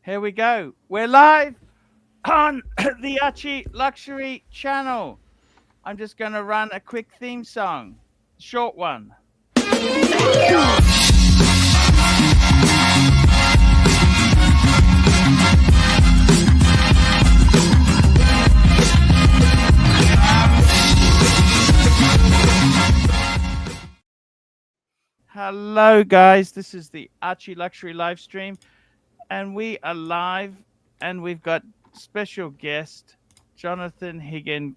Here we go. We're live on the ArchieLuxury channel. I'm just going to run a quick theme song. Short one. Hello guys, this is the ArchieLuxury live stream and we are live and we've got special guest Jonathan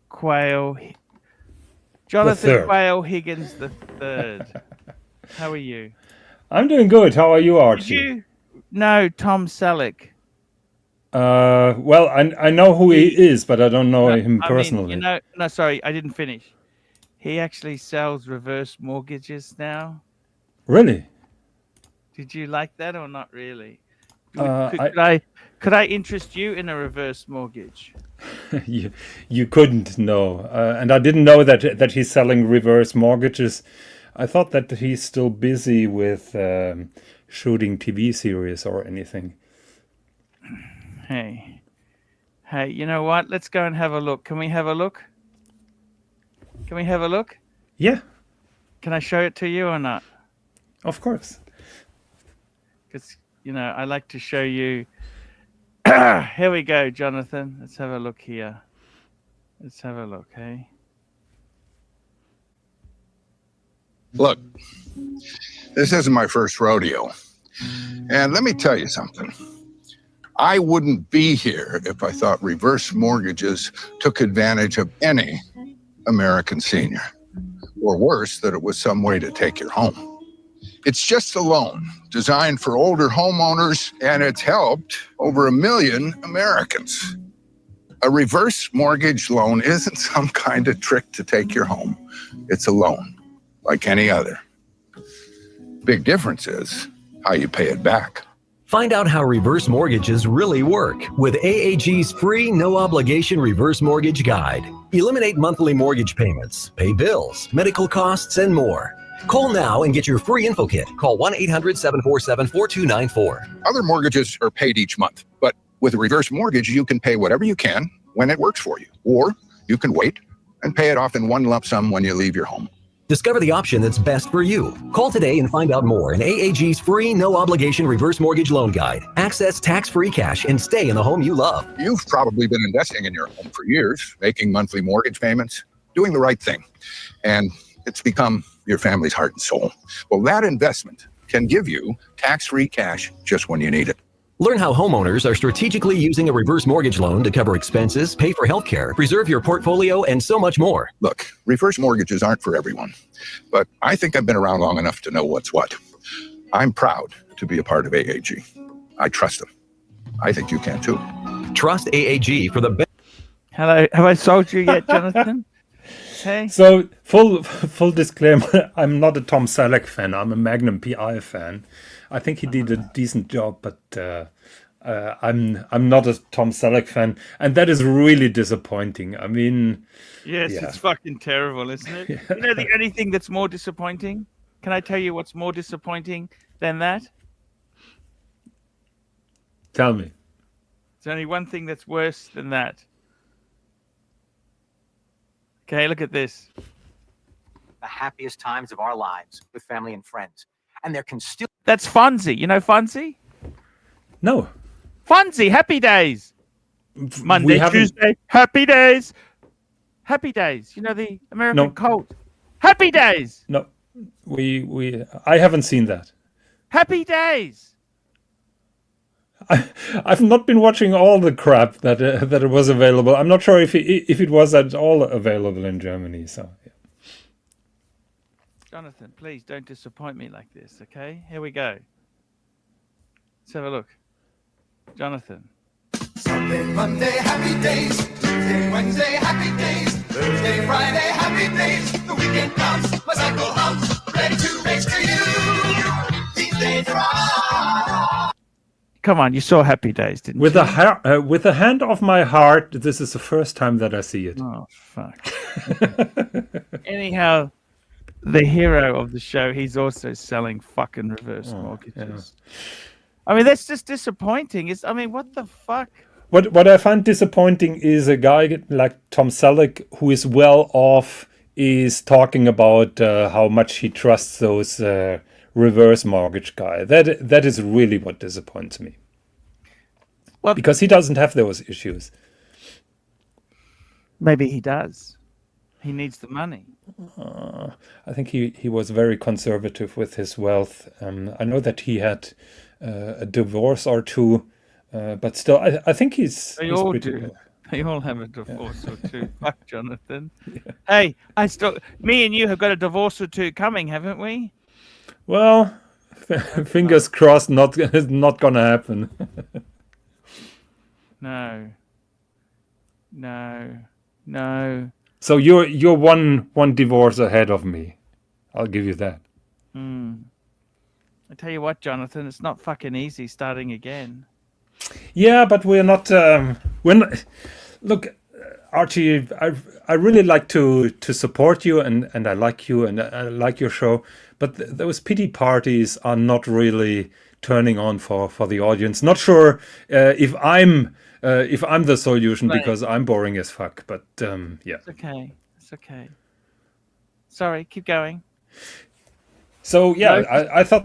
Quayle Higgins the third. How are you? I'm doing good. How are you, Archie? Did you know Tom Selleck? Well, I know who he is, but I don't know him personally. No, sorry, I didn't finish. He actually sells reverse mortgages now. Really? Did you like that or not really? Could I interest you in a reverse mortgage? you couldn't know, and I didn't know that he's selling reverse mortgages. I thought that he's still busy with shooting TV series or anything. Hey, you know what? Let's go and have a look. Can we have a look? Can we have a look? Yeah. Can I show it to you or not? Of course. Because, I like to show you. Here we go, Jonathan. Let's have a look here. Let's have a look, hey? Look, this isn't my first rodeo. And let me tell you something. I wouldn't be here if I thought reverse mortgages took advantage of any American senior. Or worse, that it was some way to take your home. It's just a loan designed for older homeowners, and it's helped over 1 million Americans. A reverse mortgage loan isn't some kind of trick to take your home. It's a loan, like any other. Big difference is how you pay it back. Find out how reverse mortgages really work with AAG's free no-obligation reverse mortgage guide. Eliminate monthly mortgage payments, pay bills, medical costs, and more. Call now and get your free info kit. Call 1-800-747-4294. Other mortgages are paid each month, but with a reverse mortgage, you can pay whatever you can when it works for you. Or you can wait and pay it off in one lump sum when you leave your home. Discover the option that's best for you. Call today and find out more in AAG's free no-obligation reverse mortgage loan guide. Access tax-free cash and stay in the home you love. You've probably been investing in your home for years, making monthly mortgage payments, doing the right thing. And it's become your family's heart and soul. Well, that investment can give you tax-free cash just when you need it. Learn how homeowners are strategically using a reverse mortgage loan to cover expenses, pay for healthcare, preserve your portfolio, and so much more. Look, reverse mortgages aren't for everyone, but I think I've been around long enough to know what's what. I'm proud to be a part of AAG. I trust them. I think you can too. Trust AAG for the best. Hello, have I sold you yet, Jonathan? Hey. So full disclaimer, I'm not a Tom Selleck fan. I'm a Magnum PI fan. I think he did a decent job, but I'm not a Tom Selleck fan, and that is really disappointing. I mean, yes, yeah. It's fucking terrible, isn't it? Yeah. You know the only thing that's more disappointing? Can I tell you what's more disappointing than that? Tell me. There's only one thing that's worse than that. Okay, look at this. The happiest times of our lives with family and friends. And there can still... That's Fonzie. You know Fonzie? No. Fonzie, Happy Days. Monday, Tuesday, Happy Days. Happy Days. You know the American Colt? Happy Days. No. I haven't seen that. Happy Days. I've not been watching all the crap that it was available. I'm not sure if it was at all available in Germany. So, yeah. Jonathan, please don't disappoint me like this, okay? Here we go. Let's have a look. Jonathan. Sunday, Monday, happy days. Tuesday, Wednesday, happy days. Thursday, Friday, happy days. The weekend comes, my cycle hums, ready to race to you. These days are all. Come on, you saw Happy Days, didn't you? With the hand of my heart, this is the first time that I see it. Oh, fuck. Anyhow, the hero of the show, he's also selling fucking reverse mortgages. I mean, that's just disappointing. I mean, what the fuck? What I find disappointing is a guy like Tom Selleck, who is well off, is talking about how much he trusts those reverse mortgage guy. That is really what disappoints me. Well, because he doesn't have those issues. Maybe he does. He needs the money. I think he was very conservative with his wealth. I know that he had a divorce or two, but still, I think he's all pretty do. well. They all have a divorce or two. Fuck, Jonathan. Yeah. Hey, me and you have got a divorce or two coming, haven't we? Well, fingers crossed, not gonna happen. No. So you're one divorce ahead of me. I'll give you that. I tell you what, Jonathan, it's not fucking easy starting again. Yeah, but we're not. Look, Archie, I really like to support you, and I like you, and I like your show. But those pity parties are not really turning on for the audience. Not sure if I'm the solution, right, because I'm boring as fuck. But yeah, it's okay. Sorry, keep going. So yeah, I thought.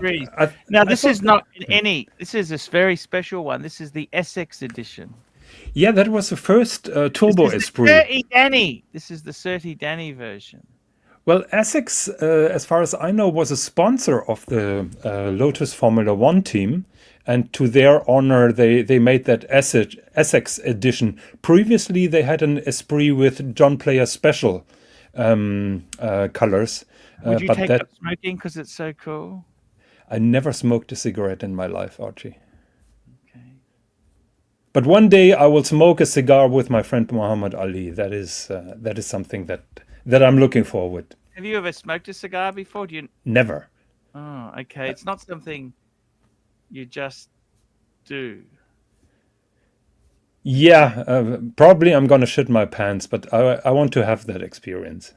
This is not any. This is a very special one. This is the Essex edition. Yeah, that was the first Turbo Esprit. This is the 30 Danny version. Well, Essex, as far as I know, was a sponsor of the Lotus Formula One team, and to their honor, they made that Essex edition. Previously, they had an Esprit with John Player Special colors. Would you take up smoking because it's so cool? I never smoked a cigarette in my life, Archie. Okay. But one day I will smoke a cigar with my friend Muhammad Ali. That is something that I'm looking forward. Have you ever smoked a cigar before? Never. Oh, okay. It's not something you just do. Yeah, probably I'm gonna shit my pants, but I want to have that experience.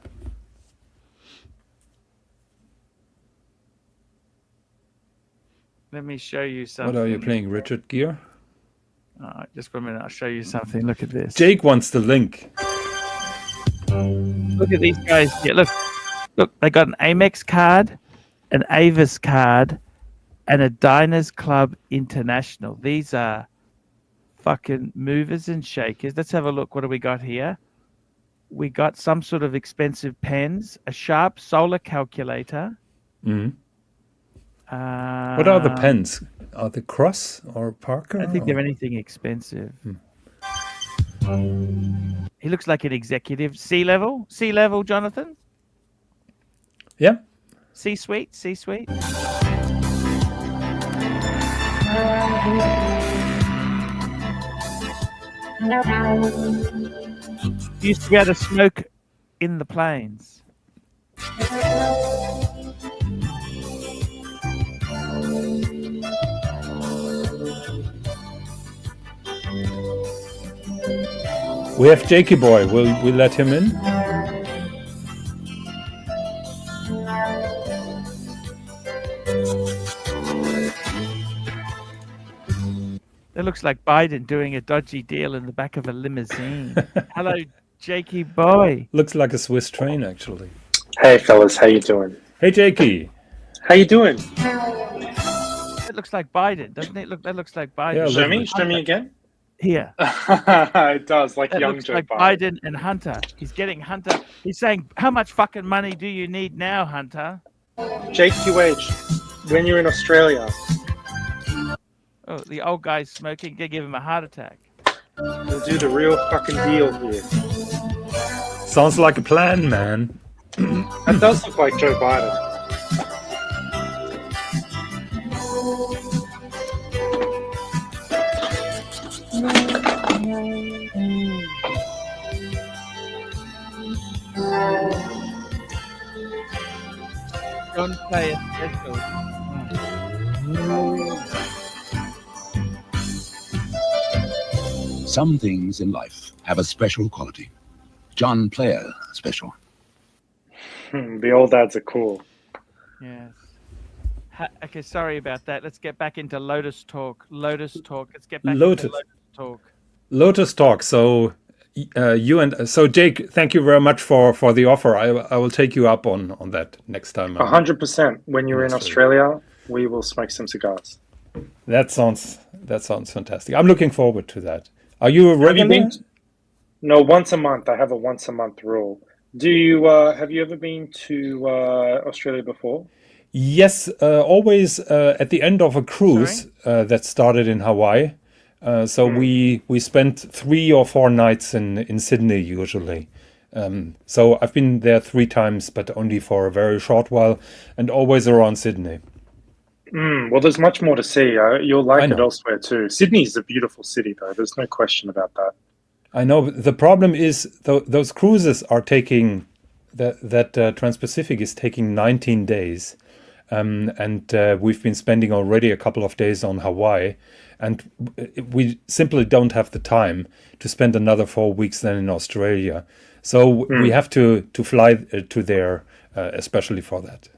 Let me show you something. What are you playing, Richard Gere? Just for a minute, I'll show you something. Look at this. Jake wants the link. Look at these guys here. Look, they got an Amex card, an Avis card, and a Diners Club International. These are fucking movers and shakers. Let's have a look. What do we got here? We got some sort of expensive pens, a Sharp solar calculator. Mm-hmm. What are the pens? Are they Cross or Parker? I think they're anything expensive. He looks like an executive. C-level, Jonathan? Yeah. C-suite. Used to be able to smoke in the planes. We have Jakey Boy. Will we let him in? That looks like Biden doing a dodgy deal in the back of a limousine. Hello, Jakey Boy. Looks like a Swiss train, actually. Hey, fellas. How you doing? Hey, Jakey. How you doing? It looks like Biden, doesn't it? That looks like Biden. Yeah, show me again. Here. It does, like that young looks Joe like Biden and Hunter. He's getting Hunter. He's saying, how much fucking money do you need now, Hunter? JQH, when you're in Australia. Oh, the old guy's smoking. They give him a heart attack. We'll do the real fucking deal here. Sounds like a plan, man. That does look like Joe Biden. Don't play a special. Some things in life have a special quality. John Player special. The old dads are cool. Yes. Okay, sorry about that. Let's get back into Lotus talk. Let's get back Lotus. into Lotus talk. Lotus talk. So Jake, thank you very much for the offer. I will take you up on that next time. 100%. When you're in Australia, we will smoke some cigars. That sounds fantastic. I'm looking forward to that. Are you a regular? No, once a month. I have a once a month rule. Do you have you ever been to Australia before? Yes, always at the end of a cruise that started in Hawaii. So we spent 3 or 4 nights in Sydney usually. So I've been there 3 times, but only for a very short while, and always around Sydney. Well, there's much more to see. You'll like it elsewhere too. Sydney's a beautiful city, though. There's no question about that. I know. The problem is those cruises are taking that Trans-Pacific is taking 19 days. And we've been spending already a couple of days on Hawaii, and we simply don't have the time to spend another 4 weeks then in Australia. So we have to fly to there, especially for that,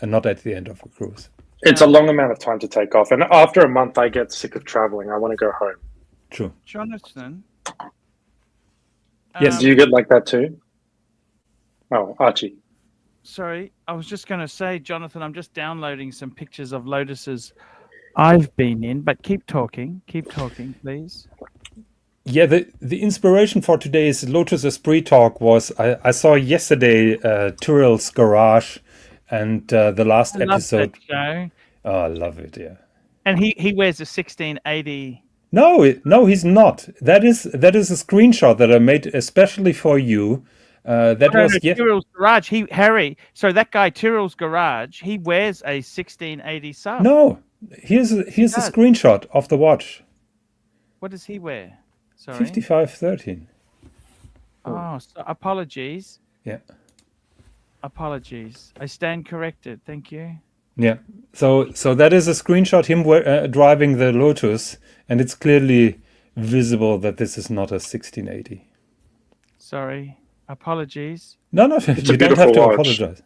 and not at the end of a cruise. It's a long amount of time to take off, and after a month, I get sick of traveling. I want to go home. True. Jonathan. Yes. Do you get like that too? Oh, Archie. Sorry, I was just going to say, Jonathan, I'm just downloading some pictures of Lotuses I've been in, but keep talking, please. Yeah, the inspiration for today's Lotus Esprit talk was I saw yesterday Tyrrell's Garage, and the last episode. That show. Oh, I love it. Yeah. And he wears a 1680. No, he's not. That is a screenshot that I made especially for you. Tyrrell's Garage. So that guy Tyrrell's Garage, he wears a 1680 sub. No, here's a screenshot of the watch. What does he wear? Sorry. 5513. Oh, so apologies. Yeah. Apologies. I stand corrected. Thank you. Yeah. So that is a screenshot him driving the Lotus, and it's clearly visible that this is not a 1680. Sorry. Apologies. No, you don't have to apologize.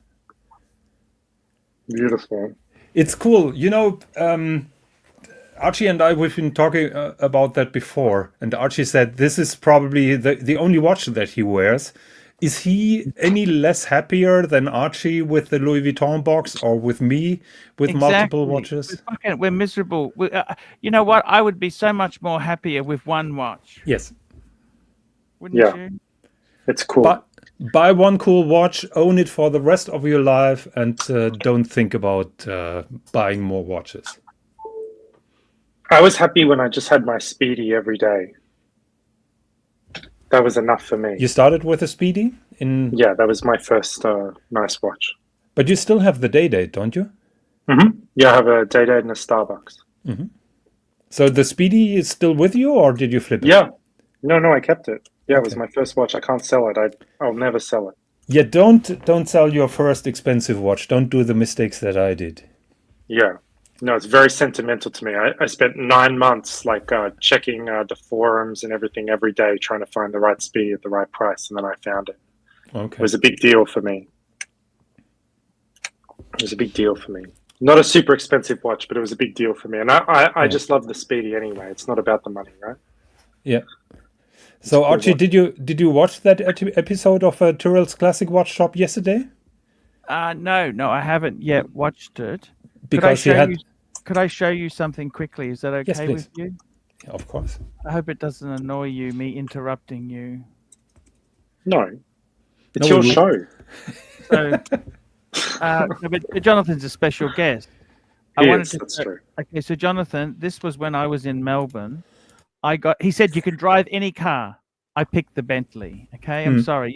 Beautiful. It's cool. You know, Archie and I, we've been talking about that before, and Archie said this is probably the only watch that he wears. Is he any less happier than Archie with the Louis Vuitton box, or with me with multiple watches? We're miserable. You know what? I would be so much more happier with one watch. Yes. Wouldn't you? It's cool. But buy one cool watch, own it for the rest of your life, and don't think about buying more watches. I was happy when I just had my Speedy every day. That was enough for me. You started with a Speedy? Yeah, that was my first nice watch. But you still have the day-date, don't you? Mm-hmm. Yeah, I have a day-date and a Starbucks. Mm-hmm. So the Speedy is still with you, or did you flip it? Yeah. No, I kept it. Yeah, It was my first watch. I can't sell it. I'll never sell it. Yeah, don't sell your first expensive watch. Don't do the mistakes that I did. Yeah. No, it's very sentimental to me. I spent 9 months checking the forums and everything every day, trying to find the right Speedy at the right price, and then I found it. Okay. It was a big deal for me. Not a super expensive watch, but it was a big deal for me. And I just love the Speedy anyway. It's not about the money, right? Yeah. So Archie, did you watch that episode of Tyrrell's Classic Watch Shop yesterday? No, I haven't yet watched it. Because could I show you something quickly? Is that okay Yes, with you? Yeah, of course. I hope it doesn't annoy you, me interrupting you. No. It's your show. So, but Jonathan's a special guest. That's true. Okay, so Jonathan, this was when I was in Melbourne. He said you can drive any car. I picked the Bentley. Okay, I'm sorry.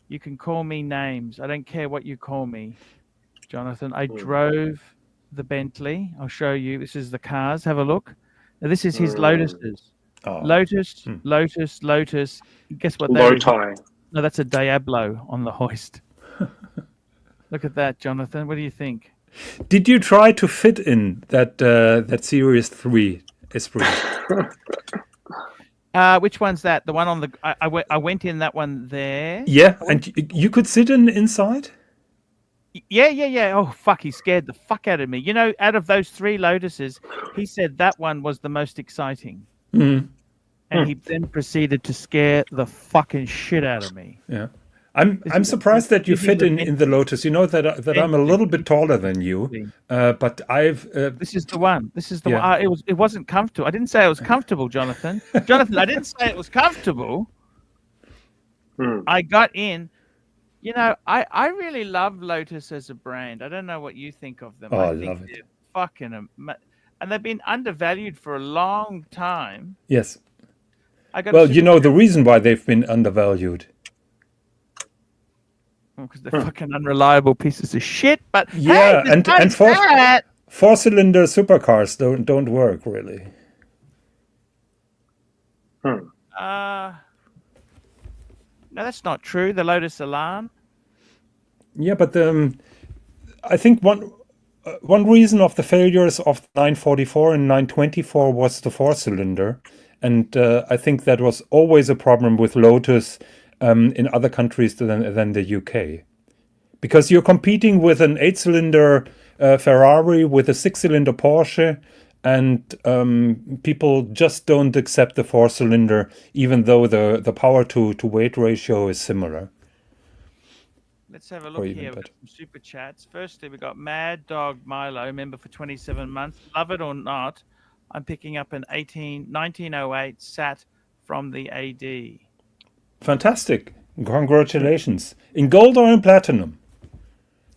You can call me names. I don't care what you call me, Jonathan. I drove the Bentley. I'll show you. This is the cars. Have a look. Now, this is his Lotuses. Oh. Lotus. Guess what? Loti. No, that's a Diablo on the hoist. Look at that, Jonathan. What do you think? Did you try to fit in that Series 3 Esprit? Which one's that? The one on the... I went in that one there. Yeah, and you could sit inside? Yeah. Oh, fuck, he scared the fuck out of me. You know, out of those 3 Lotuses, he said that one was the most exciting. Mhm. And he then proceeded to scare the fucking shit out of me. Yeah. I'm surprised that you fit in the Lotus. You know that I'm a little bit taller than you, but I've. This is the one. This is the Yeah. one. It wasn't comfortable. I didn't say it was comfortable, Jonathan. Jonathan, I didn't say it was comfortable. I got in. You know, I really love Lotus as a brand. I don't know what you think of them. Oh, I I think love they're it. fucking, and they've been undervalued for a long time. Yes. I got Well, you know the reason why they've been undervalued. because they're fucking unreliable pieces of shit. But Yeah, hey, and that. 4-cylinder supercars don't work really. No, that's not true. The Lotus Elan. Yeah, but I think one reason of the failures of 944 and 924 was the 4-cylinder, and I think that was always a problem with Lotus in other countries than the UK, because you're competing with an 8-cylinder Ferrari with a 6-cylinder Porsche, and people just don't accept the 4-cylinder, even though the power to weight ratio is similar. Let's have a look here. We've got some super chats. Firstly, we got Mad Dog Milo, member for 27 months. Love it or not, I'm picking up an 1908 SAT from the AD. Fantastic. Congratulations. In gold or in platinum?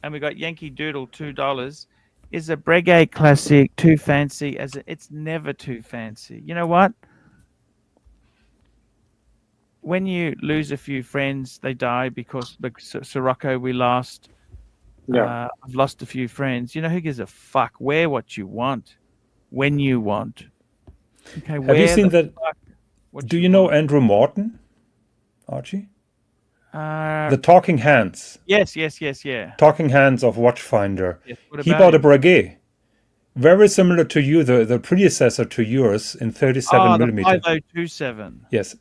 And we got Yankee Doodle, $2. Is a Breguet Classic too fancy? It's never too fancy. You know what? When you lose a few friends, they die because Sirocco, we lost. Yeah. I've lost a few friends. You know, who gives a fuck? Wear what you want, when you want. Okay, Have you seen that? Do you know want. Andrew Morton, Archie? The The Talking Hands. Yes. Talking Hands of Watchfinder. Yes, what He about bought a him? Breguet. Very similar to you, the predecessor to yours in 37 millimeter. The 5027. Yes.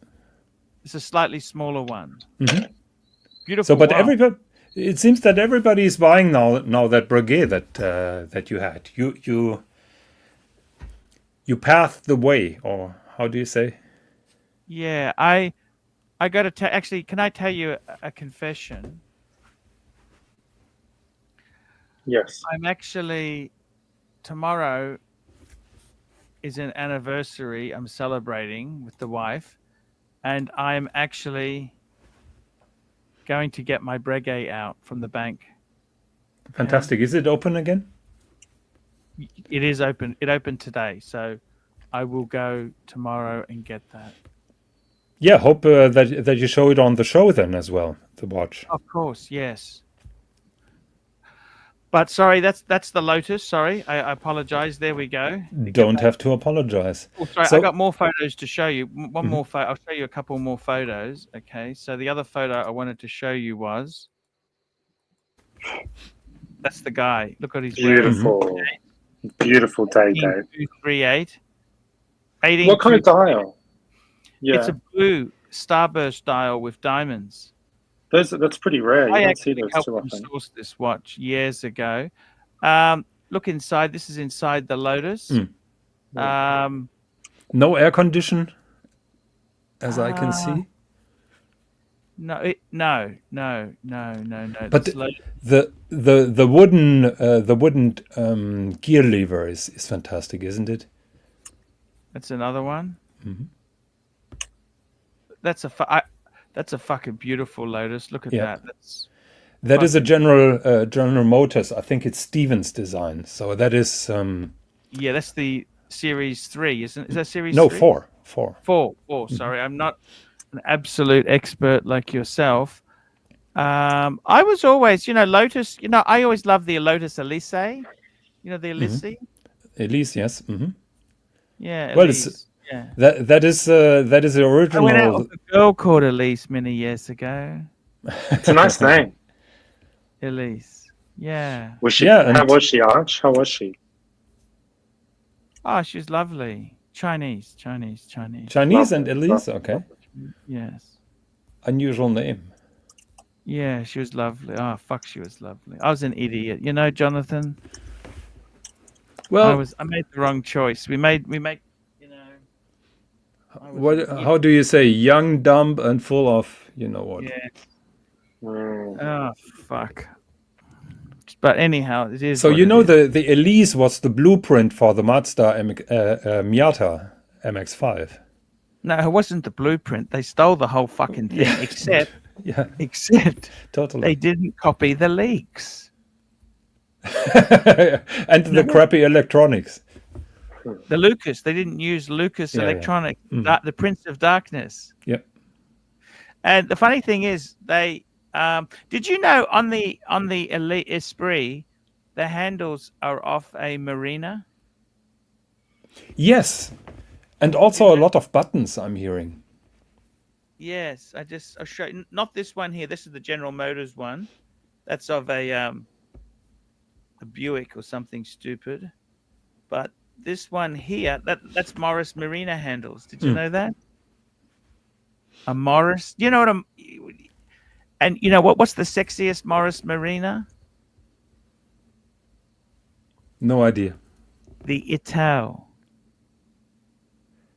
It's a slightly smaller one. Mm-hmm. Beautiful. So, but wow. everybody, it seems that everybody is buying now that Breguet that you had. You pathed the way, or how do you say? Yeah, I got to tell. Actually, can I tell you a confession? Yes. I'm actually tomorrow is an anniversary. I'm celebrating with the wife, and I'm actually going to get my Breguet out from the bank. Fantastic. Is it open again? It is open. It opened today, so I will go tomorrow and get that. Yeah, hope that you show it on the show then as well, the watch. Of course, yes. But sorry, that's the Lotus. Sorry, I apologize. There we go. Don't have to apologize. Oh, sorry, So- I got more photos to show you. One more photo. I'll show you a couple more photos. Okay, so the other photo I wanted to show you was that's the guy. Look at his Beautiful. Beautiful day, Dave. 238. 18. What kind of dial? Yeah. It's a blue starburst dial with diamonds. That's pretty rare. You I don't see actually those helped too them often. source this watch years ago. Look inside. This is inside the Lotus. No air condition, as I can see. No. But It's Lotus. the wooden gear lever is fantastic, isn't it? That's another one. That's a fucking beautiful Lotus. Look at Yeah. that. That is a General Motors. I think it's Stevens design. So that is Yeah, that's the Series 3, isn't it? Is that Series no 3? 4. 4. Sorry, I'm not an absolute expert like yourself. I was always, Lotus. I always loved the Lotus Elise. The Elise. Elise, yes. Yeah. Well, Elise. Yeah. that is the original. I went out with a girl called Elise many years ago. It's a nice name. Elise. Yeah. Was she? Yeah, How and- was she, Arch? How was she? Oh, she's lovely. Chinese. Chinese and Elise. Okay, Yes. unusual name. Yeah, she was lovely. Oh fuck, she was lovely. I was an idiot, you know, Jonathan. Well, I made the wrong choice. We made, you know. I was what? an idiot. How do you say? Young, dumb, and full of you know what? Yeah. Mm. Oh fuck. But anyhow, it is. So what you it know is. the Elise was the blueprint for the Mazda Miata MX-5. No, it wasn't the blueprint. They stole the whole fucking thing, Yeah. except Yeah, they totally. didn't copy the leaks. And the crappy electronics. The Lucas, they didn't use Lucas Yeah, yeah. Electronic, Mhm. the Prince of Darkness. Yep. And the funny thing is, they did you know on the Elite Esprit, the handles are off a Marina? Yes, and also a lot of buttons I'm hearing. Yes, I'll show you. Not this one here. This is the General Motors one. That's of a Buick or something stupid. But this one here, that's Morris Marina handles. Did you know that? A Morris. You know what and you know what's the sexiest Morris Marina? No idea. The Ital.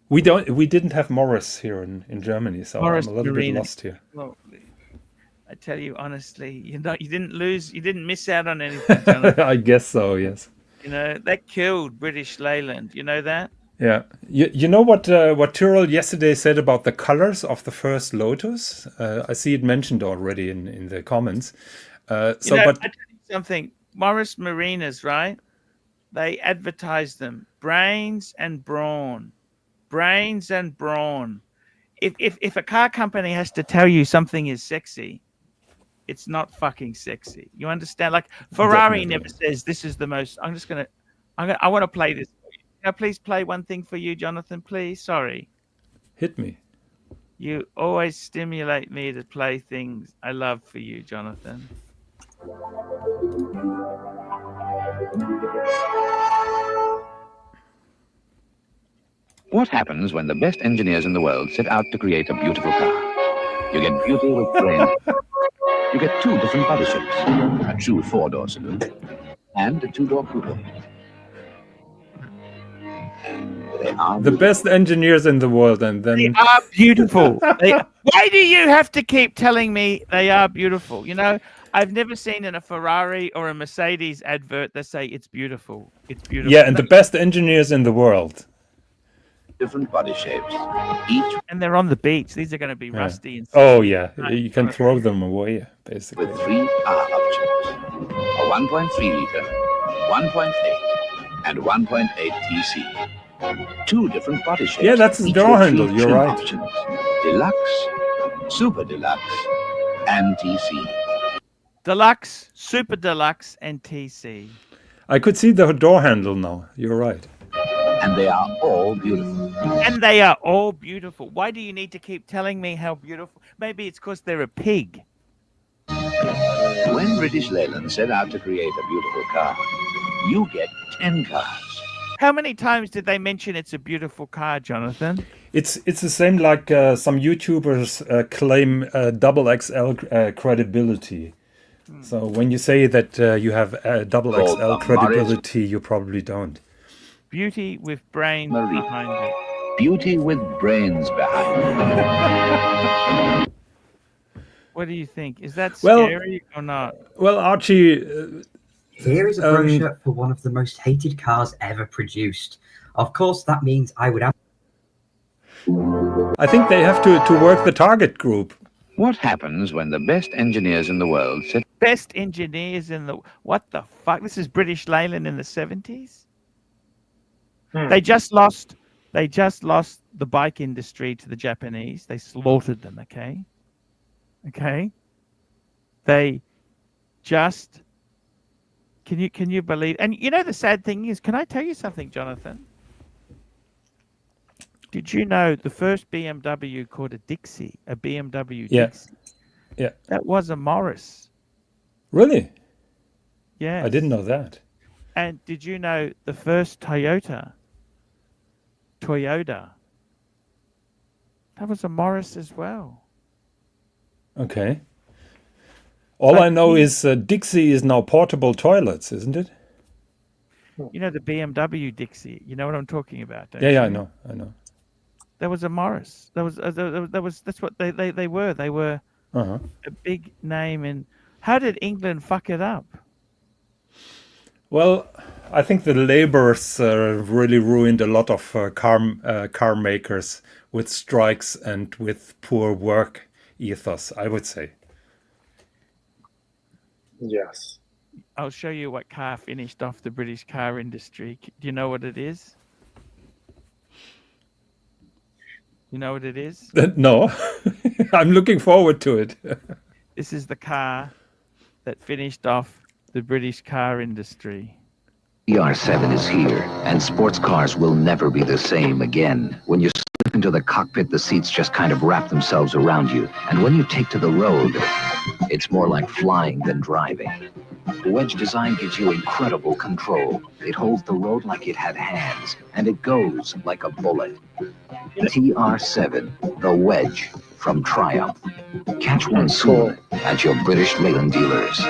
We didn't have Morris here in Germany, so Morris I'm a little Marina. bit lost here. Well, I tell you honestly, you didn't miss out on anything, Jonathan. I guess so, yes. You know, that killed British Leyland. You know that? Yeah. You know what Tyrrell yesterday said about the colors of the first Lotus? I see it mentioned already in the comments. I tell you something. Morris Marinas, right? They advertise them brains and brawn. Brains and brawn. If a car company has to tell you something is sexy, it's not fucking sexy. You understand? Like Ferrari never says this is the most. I want to play this. Can I please play one thing for you, Jonathan? Please. Sorry. Hit me. You always stimulate me to play things I love for you, Jonathan. What happens when the best engineers in the world set out to create a beautiful car? You get beauty with brains. You get two different body shapes, a true four-door saloon and a two-door coupe. They are The best engineers in the world, and then they are beautiful. Why do you have to keep telling me they are beautiful? You know, I've never seen in a Ferrari or a Mercedes advert that say it's beautiful. It's beautiful. yeah, and the best engineers in the world. different body shapes, each And they're on the beach. These are going to be rusty and Oh yeah, you can throw them away basically. with 3 power options, a 1.3 liter, 1.8, and 1.8 TC. 2 different body shapes. Yeah, that's the each door with handle, 3 you're trim right. Options, Deluxe, Super Deluxe, and TC. Deluxe, Super Deluxe, and TC. I could see the door handle now. You're right. And they are all beautiful. And they are all beautiful. Why do you need to keep telling me how beautiful? Maybe it's because they're a pig. When British Leyland set out to create a beautiful car, you get 10 cars. How many times did they mention it's a beautiful car, Jonathan? It's the same like some YouTubers claim double XL credibility. So when you say that you have double Oh, XL credibility, you probably don't. Beauty with brains Marie. behind it. Beauty with brains behind it. What do you think? Is that Well- scary or not? Well, Archie, Here is a brochure for one of the most hated cars ever produced. Of course, that means I would have. I think they have to work the target group. What happens when the best engineers in the world set Best engineers in the... What the fuck? This is British Leyland in the 70s? They just lost the bike industry to the Japanese. They slaughtered them, okay? Okay? They just... Can you believe? And you know the sad thing is, can I tell you something, Jonathan? Did you know the first BMW called a Dixie, a BMW Yeah. Dixie? Yeah. That was a Morris. Really? Yeah. I didn't know that. And did you know the first Toyota? That was a Morris as well. Okay. All I know is Dixie is now portable toilets, isn't it? You know the BMW Dixie. You know what I'm talking about, don't Yeah, you? yeah, I know. There was a Morris. That's what they were. They were Uh-huh. a big name. And how did England fuck it up? Well, I think the labours really ruined a lot of car makers with strikes and with poor work ethos, I would say. Yes. I'll show you what car finished off the British car industry. Do you know what it is? You know what it is? No, I'm looking forward to it. This is the car that finished off the British car industry. ER7 is here, and sports cars will never be the same again. When you slip into the cockpit, the seats just kind of wrap themselves around you. And when you take to the road, it's more like flying than driving. The wedge design gives you incredible control. It holds the road like it had hands, and it goes like a bullet. TR7, the wedge from Triumph. Catch one soon at your British Leyland dealers.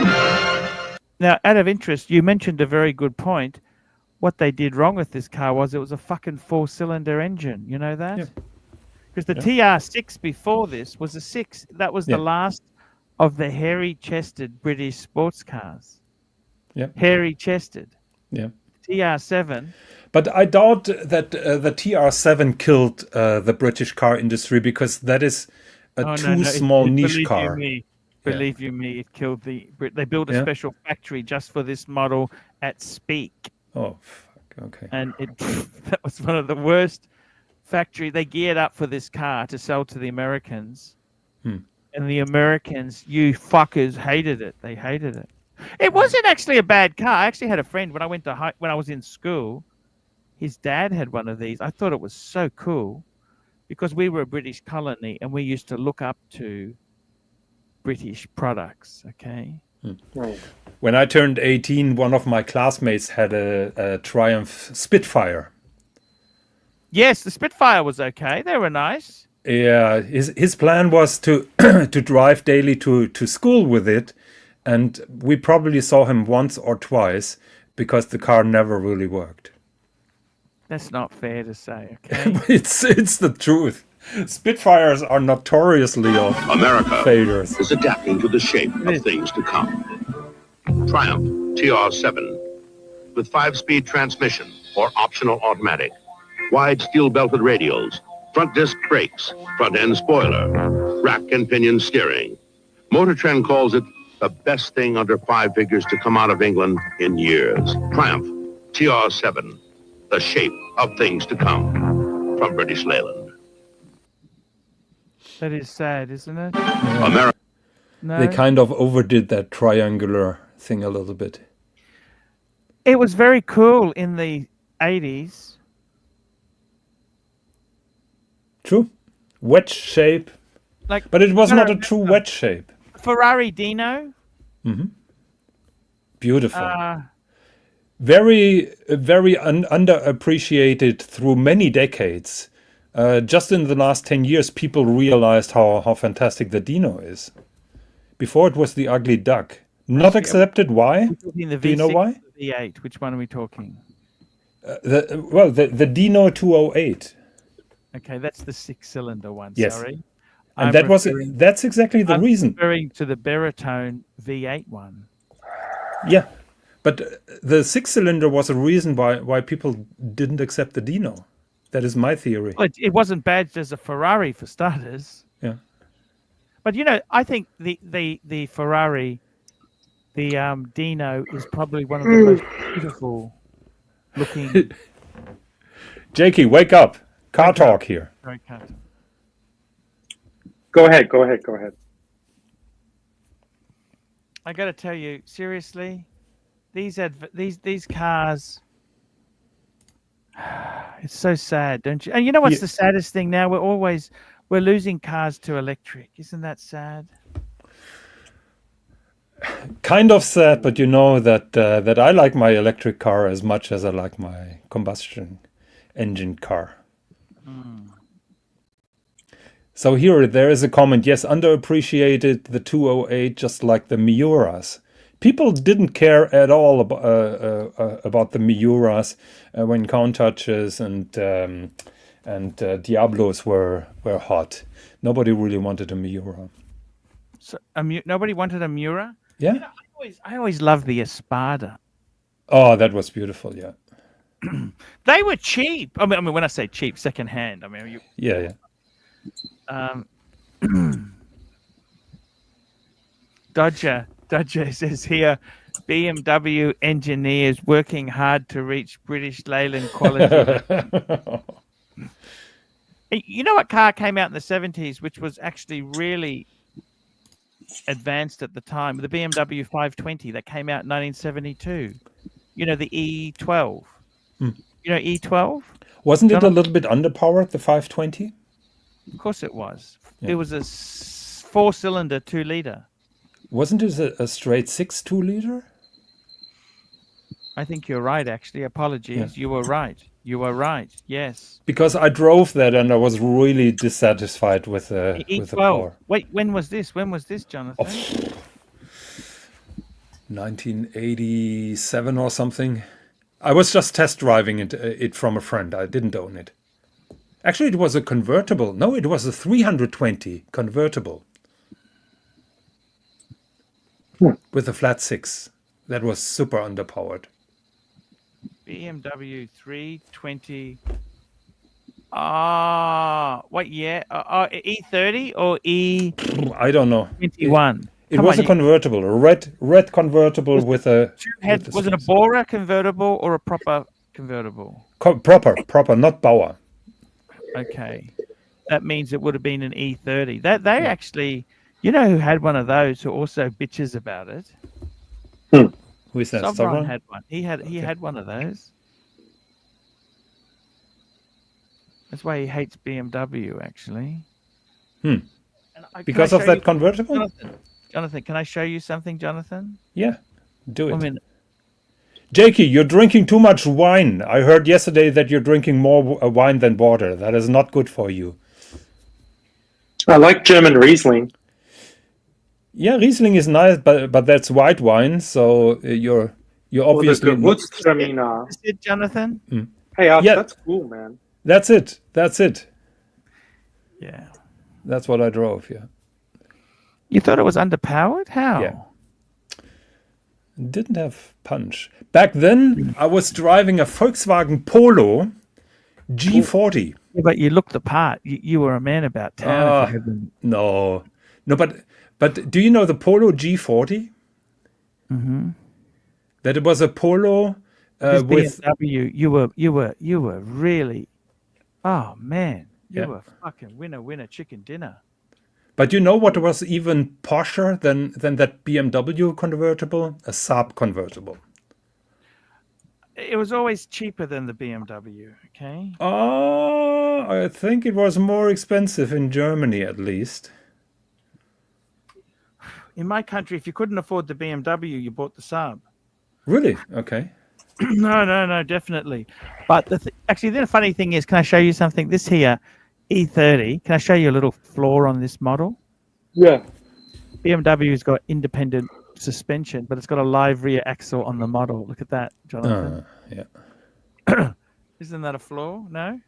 Now, out of interest, you mentioned a very good point. What they did wrong with this car was it was a fucking 4-cylinder engine. You know that? Because the TR6 before this was a 6. That was the last of the hairy-chested British sports cars. Yeah. Hairy-chested. Yeah. TR7. But I doubt that the TR7 killed the British car industry, because that is a small niche car. Believe you me, it killed the. They built a special factory just for this model at Speak. Oh, fuck. Okay. And that was one of the worst factory. They geared up for this car to sell to the Americans. And the Americans, you fuckers, hated it. They hated it. It wasn't actually a bad car. I actually had a friend when I went to when I was in school. His dad had one of these. I thought it was so cool because we were a British colony and we used to look up to British products. Okay. When I turned 18, one of my classmates had a Triumph Spitfire. Yes, the Spitfire was okay. They were nice. Yeah, his plan was to to drive daily to school with it, and we probably saw him once or twice because the car never really worked. That's not fair to say, okay? It's the truth. Spitfires are notoriously of failures. Is adapting to the shape of things to come. Triumph TR7 with 5-speed transmission or optional automatic, wide steel-belted radials, front disc brakes, front-end spoiler, rack and pinion steering. Motor Trend calls it the best thing under 5 figures to come out of England in years. Triumph TR7, the shape of things to come, from British Leyland. That is sad, isn't it? America. No. They kind of overdid that triangular thing a little bit. It was very cool in the 80s. True. Wedge shape. But it was not a true wedge shape. Ferrari Dino. Beautiful. Very underappreciated through many decades. Just in the last 10 years, people realized how fantastic the Dino is. Before it was the ugly duck. Not accepted. Why? Do you know why? The V8. Which one are we talking? The Dino 208. Okay, that's the 6-cylinder one. Yes. Sorry. And that's exactly the reason. I'm referring to the baritone V8 one. Yeah, but the 6-cylinder was a reason why people didn't accept the Dino. That is my theory. Well, it wasn't badged as a Ferrari for starters. Yeah. But I think the Ferrari, the Dino is probably one of the most beautiful looking. Jakey, wake up! Car talk here. Sorry, Kat. Go ahead. I got to tell you, seriously, these cars. It's so sad, don't you? And you know what's the saddest thing now? We're losing cars to electric. Isn't that sad? Kind of sad, but you know that I like my electric car as much as I like my combustion engine car. So here there is a comment. Yes, underappreciated the 208, just like the Miuras. People didn't care at all about the Miuras when Countouches and Diablos were hot. Nobody really wanted a Miura. So nobody wanted a Miura. Yeah. You know, I always loved the Espada. Oh, that was beautiful. Yeah. They were cheap. I mean, when I say cheap, secondhand. I mean, Yeah. Dodger says here, BMW engineers working hard to reach British Leyland quality. You know what car came out in the 70s, which was actually really advanced at the time? The BMW 520 that came out in 1972. You know, the E12. You know E12? Wasn't it a little bit underpowered, the 520? Of course it was. Yeah. It was a 4-cylinder 2-liter. Wasn't it a straight 6 2-liter? I think you're right, actually. Apologies. Yeah. You were right. You were right. Yes. Because I drove that and I was really dissatisfied with the power. Wait, when was this? When was this, Jonathan? 1987 or something. I was just test driving it from a friend. I didn't own it. Actually, it was a convertible. No, it was a 320 convertible. With a flat 6. That was super underpowered. BMW 320. What year? E30 or E? I don't know. 21. It was a convertible, a red convertible with a. Was it a Bora convertible or a proper convertible? Proper, not Bauer. Okay, that means it would have been an E30. They actually, you know, who had one of those who also bitches about it. Who is that? Sovereign had one. He had one of those. That's why he hates BMW, actually. Because of that convertible? Jonathan, can I show you something, Jonathan? Yeah, do it. I mean, Jakey, you're drinking too much wine. I heard yesterday that you're drinking more wine than water. That is not good for you. I like German Riesling. Yeah, Riesling is nice, but that's white wine, so you're obviously. Gewürztraminer. Is it, Jonathan? Hey, Arch, that's cool, man. That's it. Yeah. That's what I drove. Yeah. You thought it was underpowered? How? Yeah. Didn't have punch. Back then, I was driving a Volkswagen Polo G40. Yeah, but you looked the part. You were a man about town. No, but do you know the Polo G40? Mm-hmm. That it was a Polo with BMW. You were really. Oh man, you were fucking winner chicken dinner. But you know what was even posher than that BMW convertible? A Saab convertible. It was always cheaper than the BMW, okay? Oh, I think it was more expensive in Germany, at least. In my country, if you couldn't afford the BMW, you bought the Saab. Really? Okay. No, definitely. But actually, the funny thing is, can I show you something? This here, E30. Can I show you a little flaw on this model? Yeah. BMW's got independent suspension, but it's got a live rear axle on the model. Look at that, Jonathan. Yeah. Isn't that a flaw? No?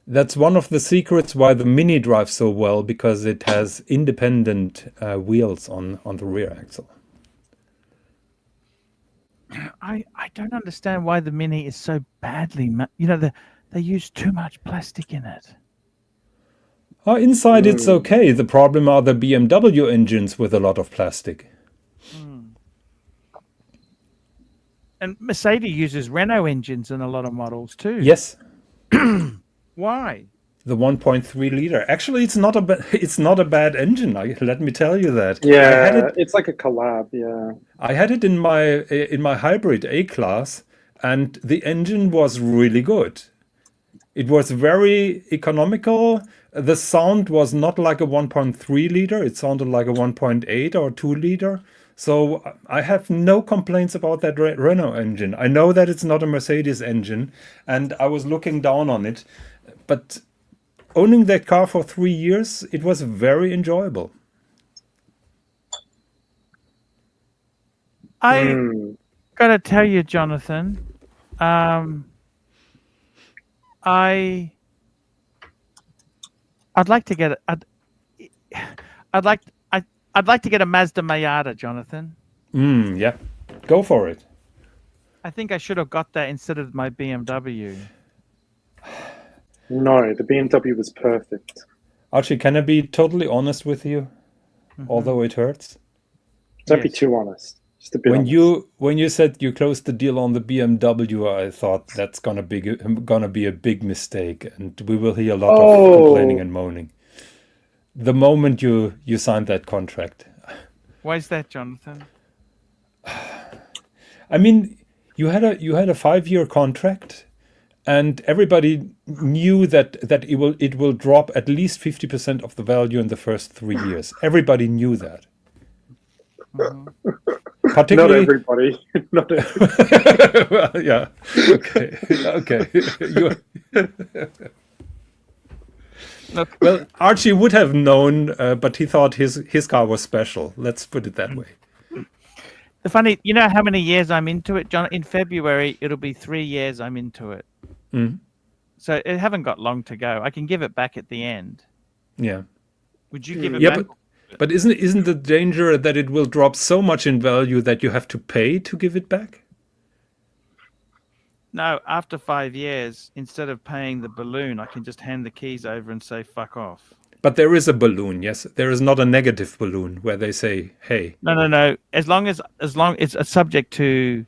That's one of the secrets why the Mini drives so well, because it has independent wheels on the rear axle. I don't understand why the Mini is so badly... they use too much plastic in it. Oh, inside it's okay. The problem are the BMW engines with a lot of plastic. And Mercedes uses Renault engines in a lot of models too. Yes. Why? The 1.3 liter. Actually, it's not a bad engine. Let me tell you that. Yeah, it's like a collab. Yeah. I had it in my hybrid A-Class, and the engine was really good. It was very economical. The sound was not like a 1.3 liter. It sounded like a 1.8 or 2 liter. So I have no complaints about that Renault engine. I know that it's not a Mercedes engine, and I was looking down on it, but owning that car for 3 years, it was very enjoyable. I gotta tell you, Jonathan, I'd like to get I'd like to get a Mazda Miata, Jonathan. Yeah, go for it. I think I should have got that instead of my BMW. No, the BMW was perfect. Archie, can I be totally honest with you? Although it hurts. Don't be too honest. Just a bit When honest. you said you closed the deal on the BMW, I thought that's gonna be a big mistake, and we will hear a lot of complaining and moaning. The moment you signed that contract. Why is that, Jonathan? I mean, you had a 5-year contract, and everybody knew that it will drop at least 50% of the value in the first 3 years. Everybody knew that. Particularly, Not everybody. Not everybody. well, yeah. Okay. Well, Archie would have known, but he thought his car was special. Let's put it that way. The funny, you know how many years I'm into it, John? In February, it'll be 3 years I'm into it. So it haven't got long to go. I can give it back at the end. Yeah. Would you give it back? But isn't the danger that it will drop so much in value that you have to pay to give it back? No, after 5 years, instead of paying the balloon, I can just hand the keys over and say, fuck off. But there is a balloon, yes. There is not a negative balloon where they say, hey. No. As long it's subject to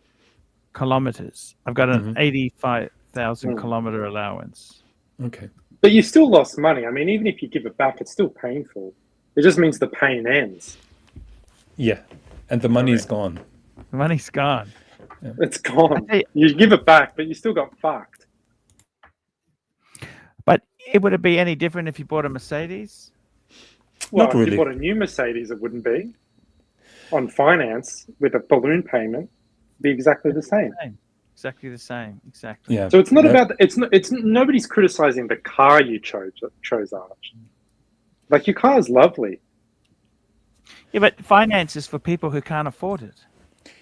kilometers. I've got an 85,000 kilometer allowance. Okay. But you still lost money. I mean, even if you give it back, it's still painful. It just means the pain ends. Yeah. And the money's gone. The money's gone. Yeah. It's gone. You give it back, but you still got fucked. But would it be any different if you bought a Mercedes? Well, Not if really. you bought a new Mercedes, it wouldn't be. On finance with a balloon payment, it'd be exactly the same. Exactly the same. Exactly. Yeah. So it's not about it's nobody's criticizing the car you chose Arch. Like, your car is lovely. Yeah, but finance is for people who can't afford it.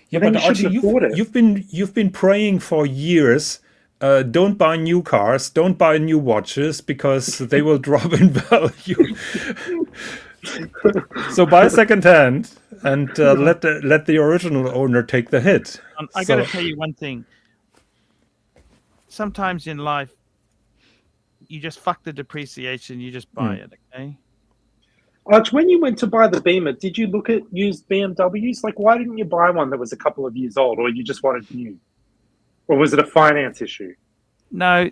Yeah, Then but you Archie, shouldn't afford it. you've been praying for years. Don't buy new cars. Don't buy new watches because they will drop in value. So buy second hand and let the original owner take the hit. I got to tell you one thing. Sometimes in life, you just fuck the depreciation. You just buy it. Okay. Arch, when you went to buy the Beamer, did you look at used BMWs? Like, why didn't you buy one that was a couple of years old, or you just wanted new? Or was it a finance issue? No,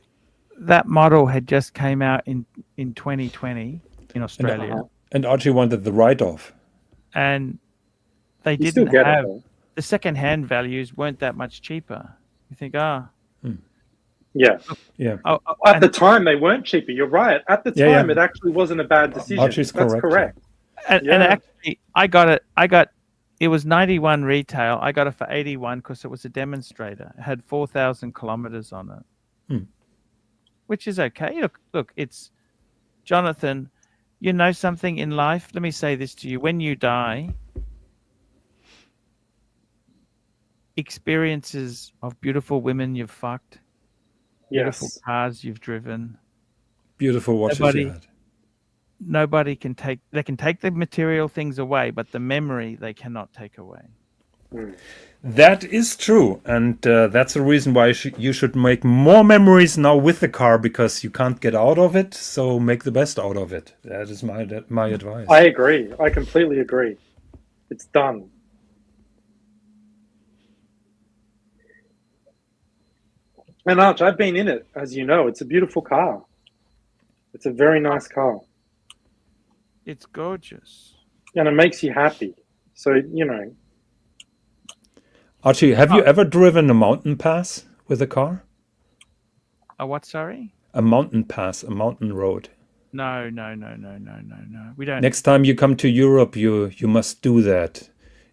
that model had just came out in 2020 in Australia. And Archie wanted the write-off. And they You still didn't get have... it, the second-hand values weren't that much cheaper. You think, Yeah. At the time, they weren't cheaper. You're right. At the time, it actually wasn't a bad decision. Archie's That's correct. And actually, I got it. It was 91 retail. I got it for 81 because it was a demonstrator. It had 4,000 kilometers on it, which is okay. Look, it's Jonathan. You know something in life? Let me say this to you. When you die, experiences of beautiful women you've fucked, beautiful cars you've driven, beautiful watches you had. Nobody can take. They can take the material things away, but the memory they cannot take away. That is true, and that's the reason why you should make more memories now with the car, because you can't get out of it. So make the best out of it. That is my advice. I agree. I completely agree. It's done. And Arch, I've been in it, as you know. It's a beautiful car. It's a very nice car. It's gorgeous. And it makes you happy. So, you know. Archie, have you ever driven a mountain pass with a car? A what, sorry? A mountain pass, a mountain road. No. We don't. Next time you come to Europe, you must do that.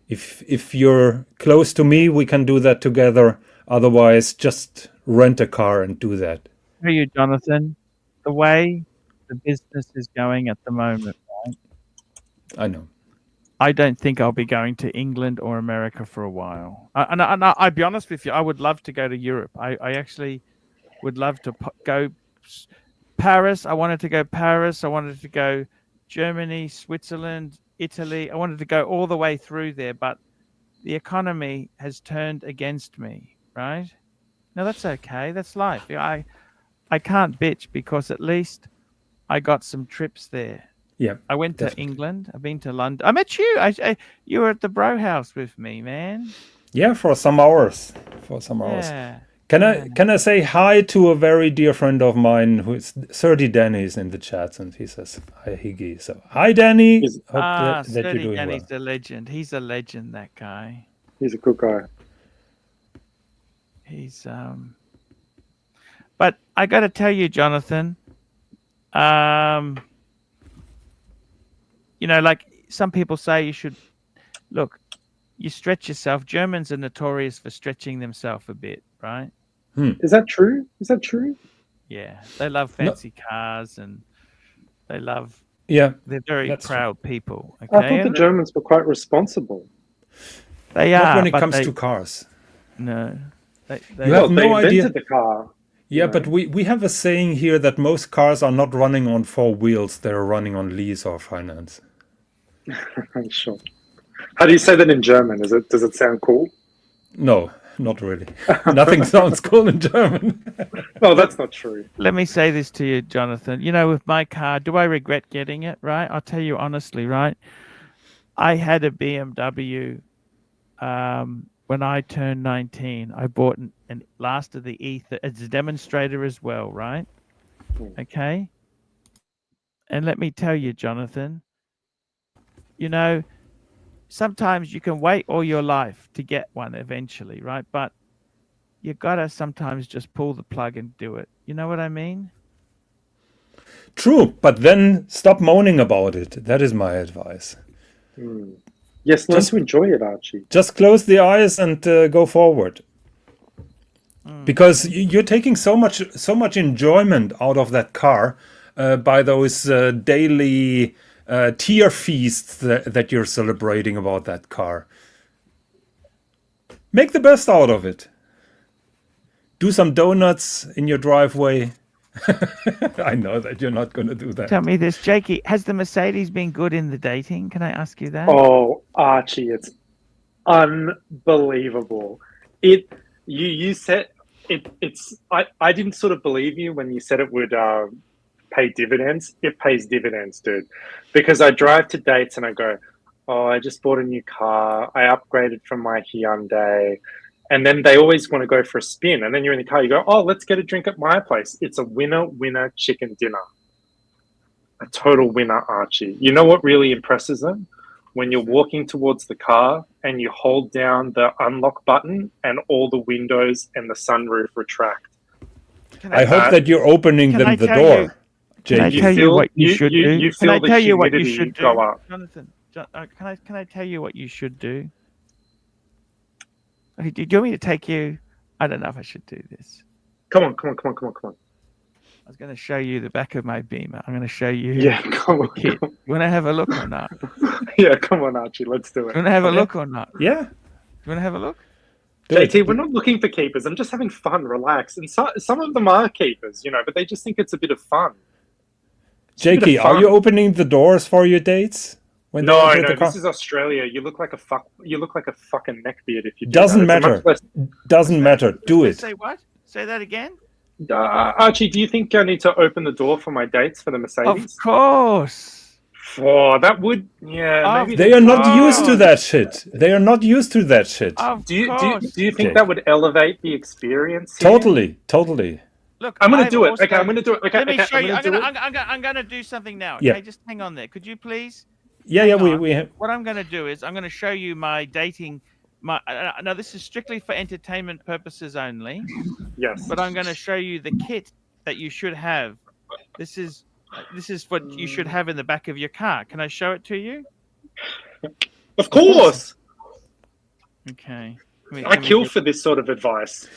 If you're close to me, we can do that together. Otherwise, just rent a car and do that. For you, Jonathan, the way the business is going at the moment, right? I know. I don't think I'll be going to England or America for a while. I'll be honest with you, I would love to go to Europe. I actually would love to go Paris. I wanted to go Paris. I wanted to go Germany, Switzerland, Italy. I wanted to go all the way through there, but the economy has turned against me, right? No, that's okay. That's life. I can't bitch because at least I got some trips there. Yeah. I went definitely. to England. I've been to London. I met you. You were at the Bro House with me, man. Yeah, for some hours. Yeah. Can I say hi to a very dear friend of mine who is 30 Danny's in the chat, and he says hi Higgy. So hi Danny. Hope that you're doing Danny's well. a legend. He's a legend, that guy. He's a good guy. He's but I gotta tell you, Jonathan, you know, like some people say you should look, you stretch yourself. Germans are notorious for stretching themselves a bit, right? Is that true? Is that true? Yeah. They love fancy cars and they love Yeah. they're very that's proud people. Okay. I thought the Germans were quite responsible. They Not are when it but comes they- to cars. No. They You have They no invented idea. the car. Yeah, but we have a saying here that most cars are not running on 4 wheels, they're running on lease or finance. I'm sure. How do you say that in German? Does it sound cool? No, not really. Nothing sounds cool in German. No, that's not true. Let me say this to you, Jonathan. You know, with my car, do I regret getting it? Right? I'll tell you honestly, right? I had a BMW when I turned 19. I bought an last of the E30. It's a demonstrator as well, right? Okay. And let me tell you, Jonathan, you know, sometimes you can wait all your life to get one eventually, right? But you gotta sometimes just pull the plug and do it. You know what I mean? True, but then stop moaning about it. That is my advice. Yes, learn Just- to enjoy it, Archie. Just close the eyes and go forward. Because you're taking so much enjoyment out of that car by those daily tier feasts that you're celebrating about that car. Make the best out of it. Do some donuts in your driveway. I know that you're not going to do that. Tell me this, Jakey, has the Mercedes been good in the dating? Can I ask you that? Oh, Archie, it's unbelievable. You said it's I didn't sort of believe you when you said it would pay dividends. It pays dividends, dude. Because I drive to dates and I go, oh, I just bought a new car. I upgraded from my Hyundai. And then they always want to go for a spin. And then you're in the car, you go, oh, let's get a drink at my place. It's a winner chicken dinner. A total winner, Archie. You know what really impresses them? When you're walking towards the car and you hold down the unlock button and all the windows and the sunroof retract. I hope that you're opening Can them I the tell door. you- Can I JG. tell you what you should do? You Can I feel the tell you what you humidity should do? go up. Jonathan, can I tell you what you should do? Okay, do you want me to take you? I don't know if I should do this. Come on. I was going to show you the back of my Beamer. I'm going to show you. Yeah, come on. Kit. You want to have a look or not? Yeah, come on, Archie. Let's do You it. want to have a look or not? Yeah. You want to have a look? JT, we're not looking for keepers. I'm just having fun, relax. And some of them are keepers, you know, but they just think it's a bit of fun. Jakey, are you opening the doors for your dates? When they No, enter no, the car? this is Australia. You look like a fucking neckbeard if you do Doesn't that. It's a much matter. less- Doesn't matter. Do it. Say what? Say that again? Archie, do you think I need to open the door for my dates for the Mercedes? Of course. Oh, that would, yeah. Maybe They are not used to that shit. They are not used to that shit. Of Do you course. think Okay. that would elevate the experience? Here? Totally. Look, I'm gonna I've do it. also- Okay, I'm gonna do it. Okay, Let me okay, show I'm you. gonna do it. I'm gonna do something now. Okay, Yeah. just hang on there. Could you please? Yeah, Hang we on. have. What I'm gonna do is I'm gonna show you my dating. My now this is strictly for entertainment purposes only. Yes. But I'm gonna show you the kit that you should have. This is what you should have in the back of your car. Can I show it to you? Of course. Okay. I kill for this sort of advice.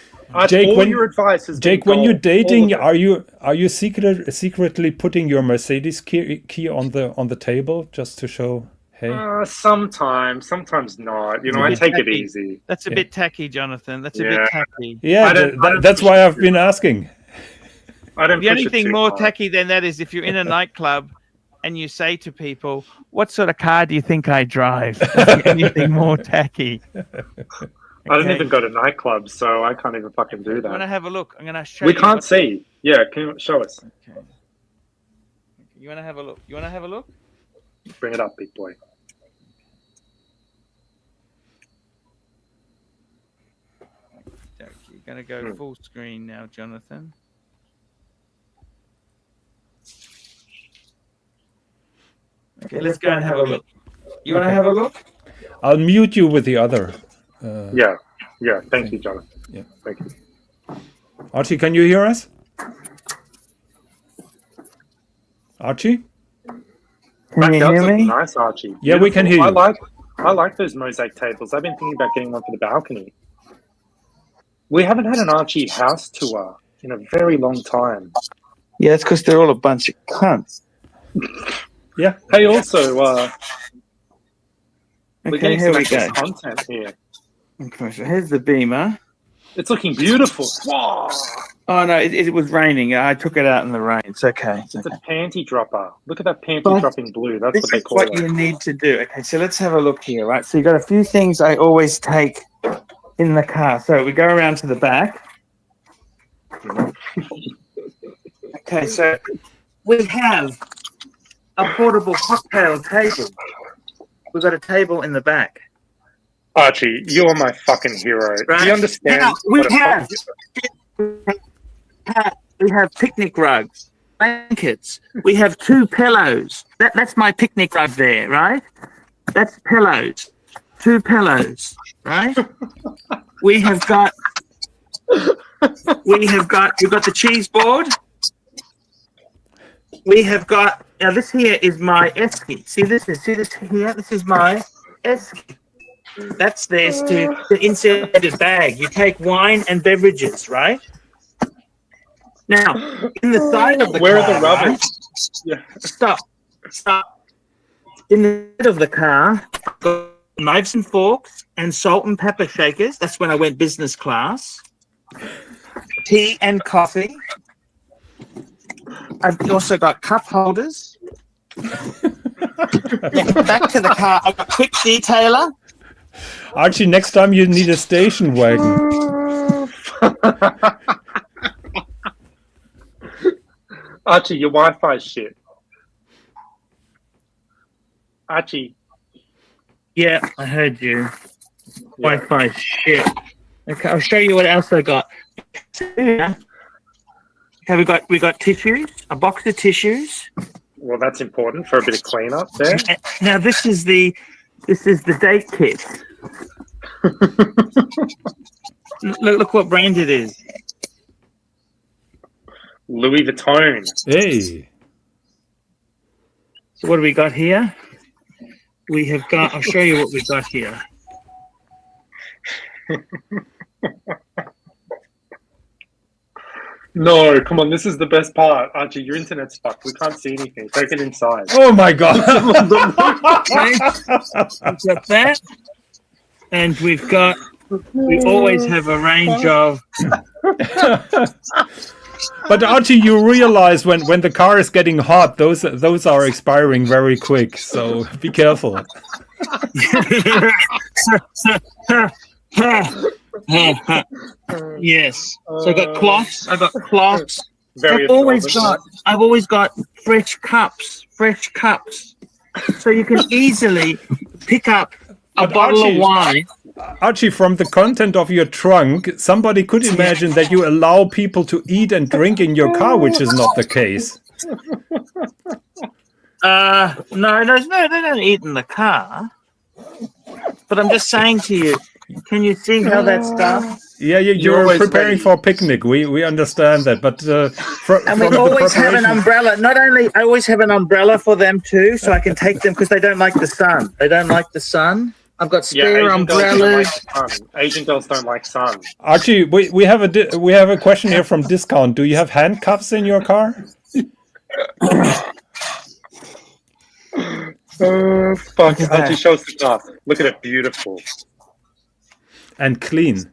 Jake, all when your advice has been Jake, when you're gold, dating, all of it. are you secretly putting your Mercedes key on the table just to show? Hey, Sometimes not. You know, I take it easy. That's a bit tacky, Jonathan. That's a bit tacky. Yeah, that's why I've been asking. The only thing more tacky than that is if you're in a nightclub and you say to people, "What sort of car do you think I drive?" That's the only thing more tacky. I don't even go to nightclubs, so I can't even fucking do that. I'm gonna have a look. I'm gonna show We you. can't see. Yeah, can you show us? Okay. You wanna have a look? You wanna have a look? Bring it up, big boy. Okay, you're gonna go full screen now, Jonathan. Okay, let's go and have a look. You wanna have a look? I'll mute you with the other. Yeah. Thank you, Jonathan. Yeah, thank you. Archie, can you hear us? Archie? Can you hear me? Nice, Archie. Yeah, we can hear you. I like those mosaic tables. I've been thinking about getting one for the balcony. We haven't had an Archie house tour in a very long time. Yeah, it's because they're all a bunch of cunts. Yeah. Hey, also, we're Okay, getting here some we go. extra content here. Okay, so here's the Beamer. It's looking beautiful. Whoa. Oh no, it was raining. I took it out in the rain. It's okay. It's a panty dropper. Look at that panty dropping blue. That's This what they is call what it. you need to do. Okay, so let's have a look here, right? So you got a few things I always take in the car. So we go around to the back. Okay, so we have a portable cocktail table. We've got a table in the back. Archie, you're my fucking hero. Right? Do you understand? Now, we have picnic rugs, blankets. We have 2 pillows. That's my picnic rug there, right? That's pillows. 2 pillows, right? We've got the cheese board. We have got, now this here is my esky. See this here? This is my esky. That's theirs to the insulated bag. You take wine and beverages, right? Now, in the side of the Where car, are the rubbish? right? Yeah. Stop. In the side of the car, I've got knives and forks and salt and pepper shakers. That's when I went business class. Tea and coffee. I've also got cup holders. Back to the car. I've got quick detailer. Archie, next time you need a station wagon. Archie, your Wi-Fi shit. Archie. Yeah, I heard you. Wi-Fi shit. Okay, I'll show you what else I got. Okay, we got tissues, a box of tissues. Well, that's important for a bit of cleanup there. Now this is the date kit. Look what brand it is. Louis Vuitton. Hey. So what do we got here? We have got, I'll show you what we've got here. No, come on, this is the best part. Archie, your internet's fucked. We can't see anything. Take it inside. Oh my god. Okay. We've got that. And we always have a range of... But Archie, you realize when the car is getting hot, those are expiring very quick. So be careful. Yes. So I got cloths. Very I've always got fresh cups. So you can easily pick up a bottle of wine. Archie, from the content of your trunk, somebody could imagine that you allow people to eat and drink in your car, which is not the case. No, they don't eat in the car. But I'm just saying to you, can you see how that's done? Yeah, you're preparing for a picnic. We understand that, but and we always have an umbrella. Not only, I always have an umbrella for them too, so I can take them because they don't like the sun. I've got Yeah, spare Asian girls don't like umbrellas. sun. Asian girls don't like sun. Archie, we have a question here from Discount. Do you have handcuffs in your car? Oh, fuck. Archie, show us the car. Look at it. Beautiful. And clean.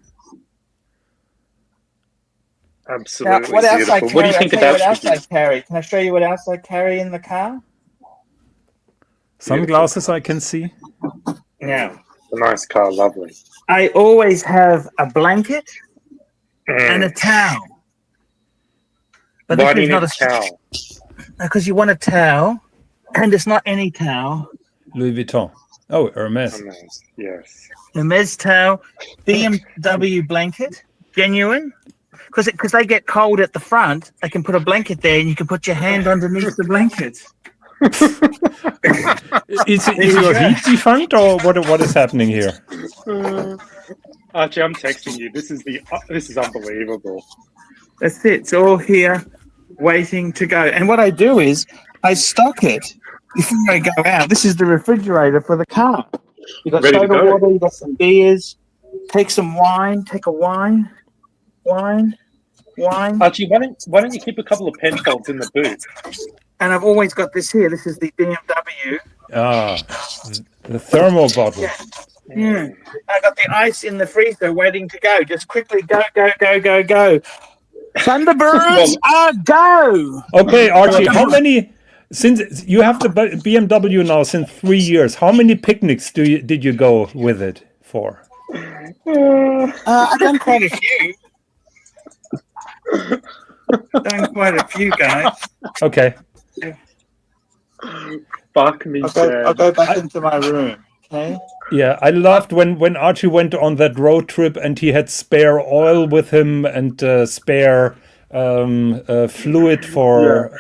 Absolutely What else I beautiful. carry? What do you think I'll tell about what else I shoes? carry? Can I show you what else I carry in the car? Sunglasses I can see. Yeah. A nice car. Lovely. I always have a blanket and a towel. But Why this do you is need not a towel? Because you want a towel, and it's not any towel. Louis Vuitton. Oh, Hermes. Yes. The Mez towel, BMW blanket, genuine. Because they get cold at the front, they can put a blanket there, and you can put your hand underneath the blanket. Is your heat defunct, or what is happening here? Archie, I'm texting you. This is unbelievable. That's it. It's all here, waiting to go. And what I do is I stock it before I go out. This is the refrigerator for the car. You got Ready to soda go. water. You got some beers. Take some wine. Take a wine. Wine. Archie, why don't you keep a couple of Penfolds in the boot? And I've always got this here. This is the BMW. Ah, the thermal bottle. Yeah. I got the ice in the freezer waiting to go. Just quickly go, go, go, go, go. Thunderbirds are go. Okay, Archie, how many? Since you have the BMW now since 3 years, how many picnics did you go with it for? I've done quite a few. Done quite a few, guys. Okay. Fuck me, I'll go back into my room. Okay. Yeah, I loved when Archie went on that road trip and he had spare oil with him and spare fluid for.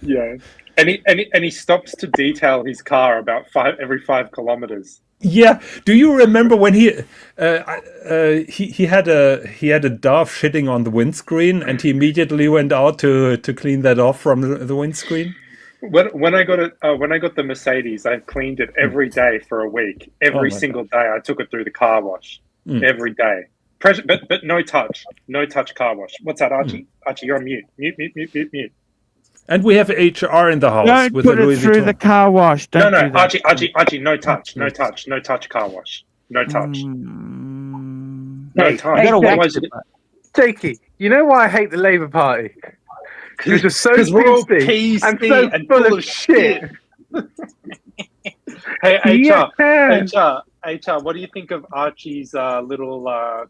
Yeah. And he stops to detail his car about every 5 kilometers. Yeah. Do you remember when he had a dove shitting on the windscreen and he immediately went out to clean that off from the windscreen? When I got the Mercedes, I cleaned it every day for a week. Every single day, I took it through the car wash every day. Pressure, but no touch car wash. What's that, Archie? Archie, you're on mute. Mute. And we have HR in the house. Don't with put the it Louis through Vuitton. the car wash. Don't do that. Archie, no touch car wash. No touch. No touch. Otherwise it- Jakey, you know why I hate the Labour Party? Because you're so we're all PC and PC so and full of shit. Hey, HR, Yeah. HR, what do you think of Archie's little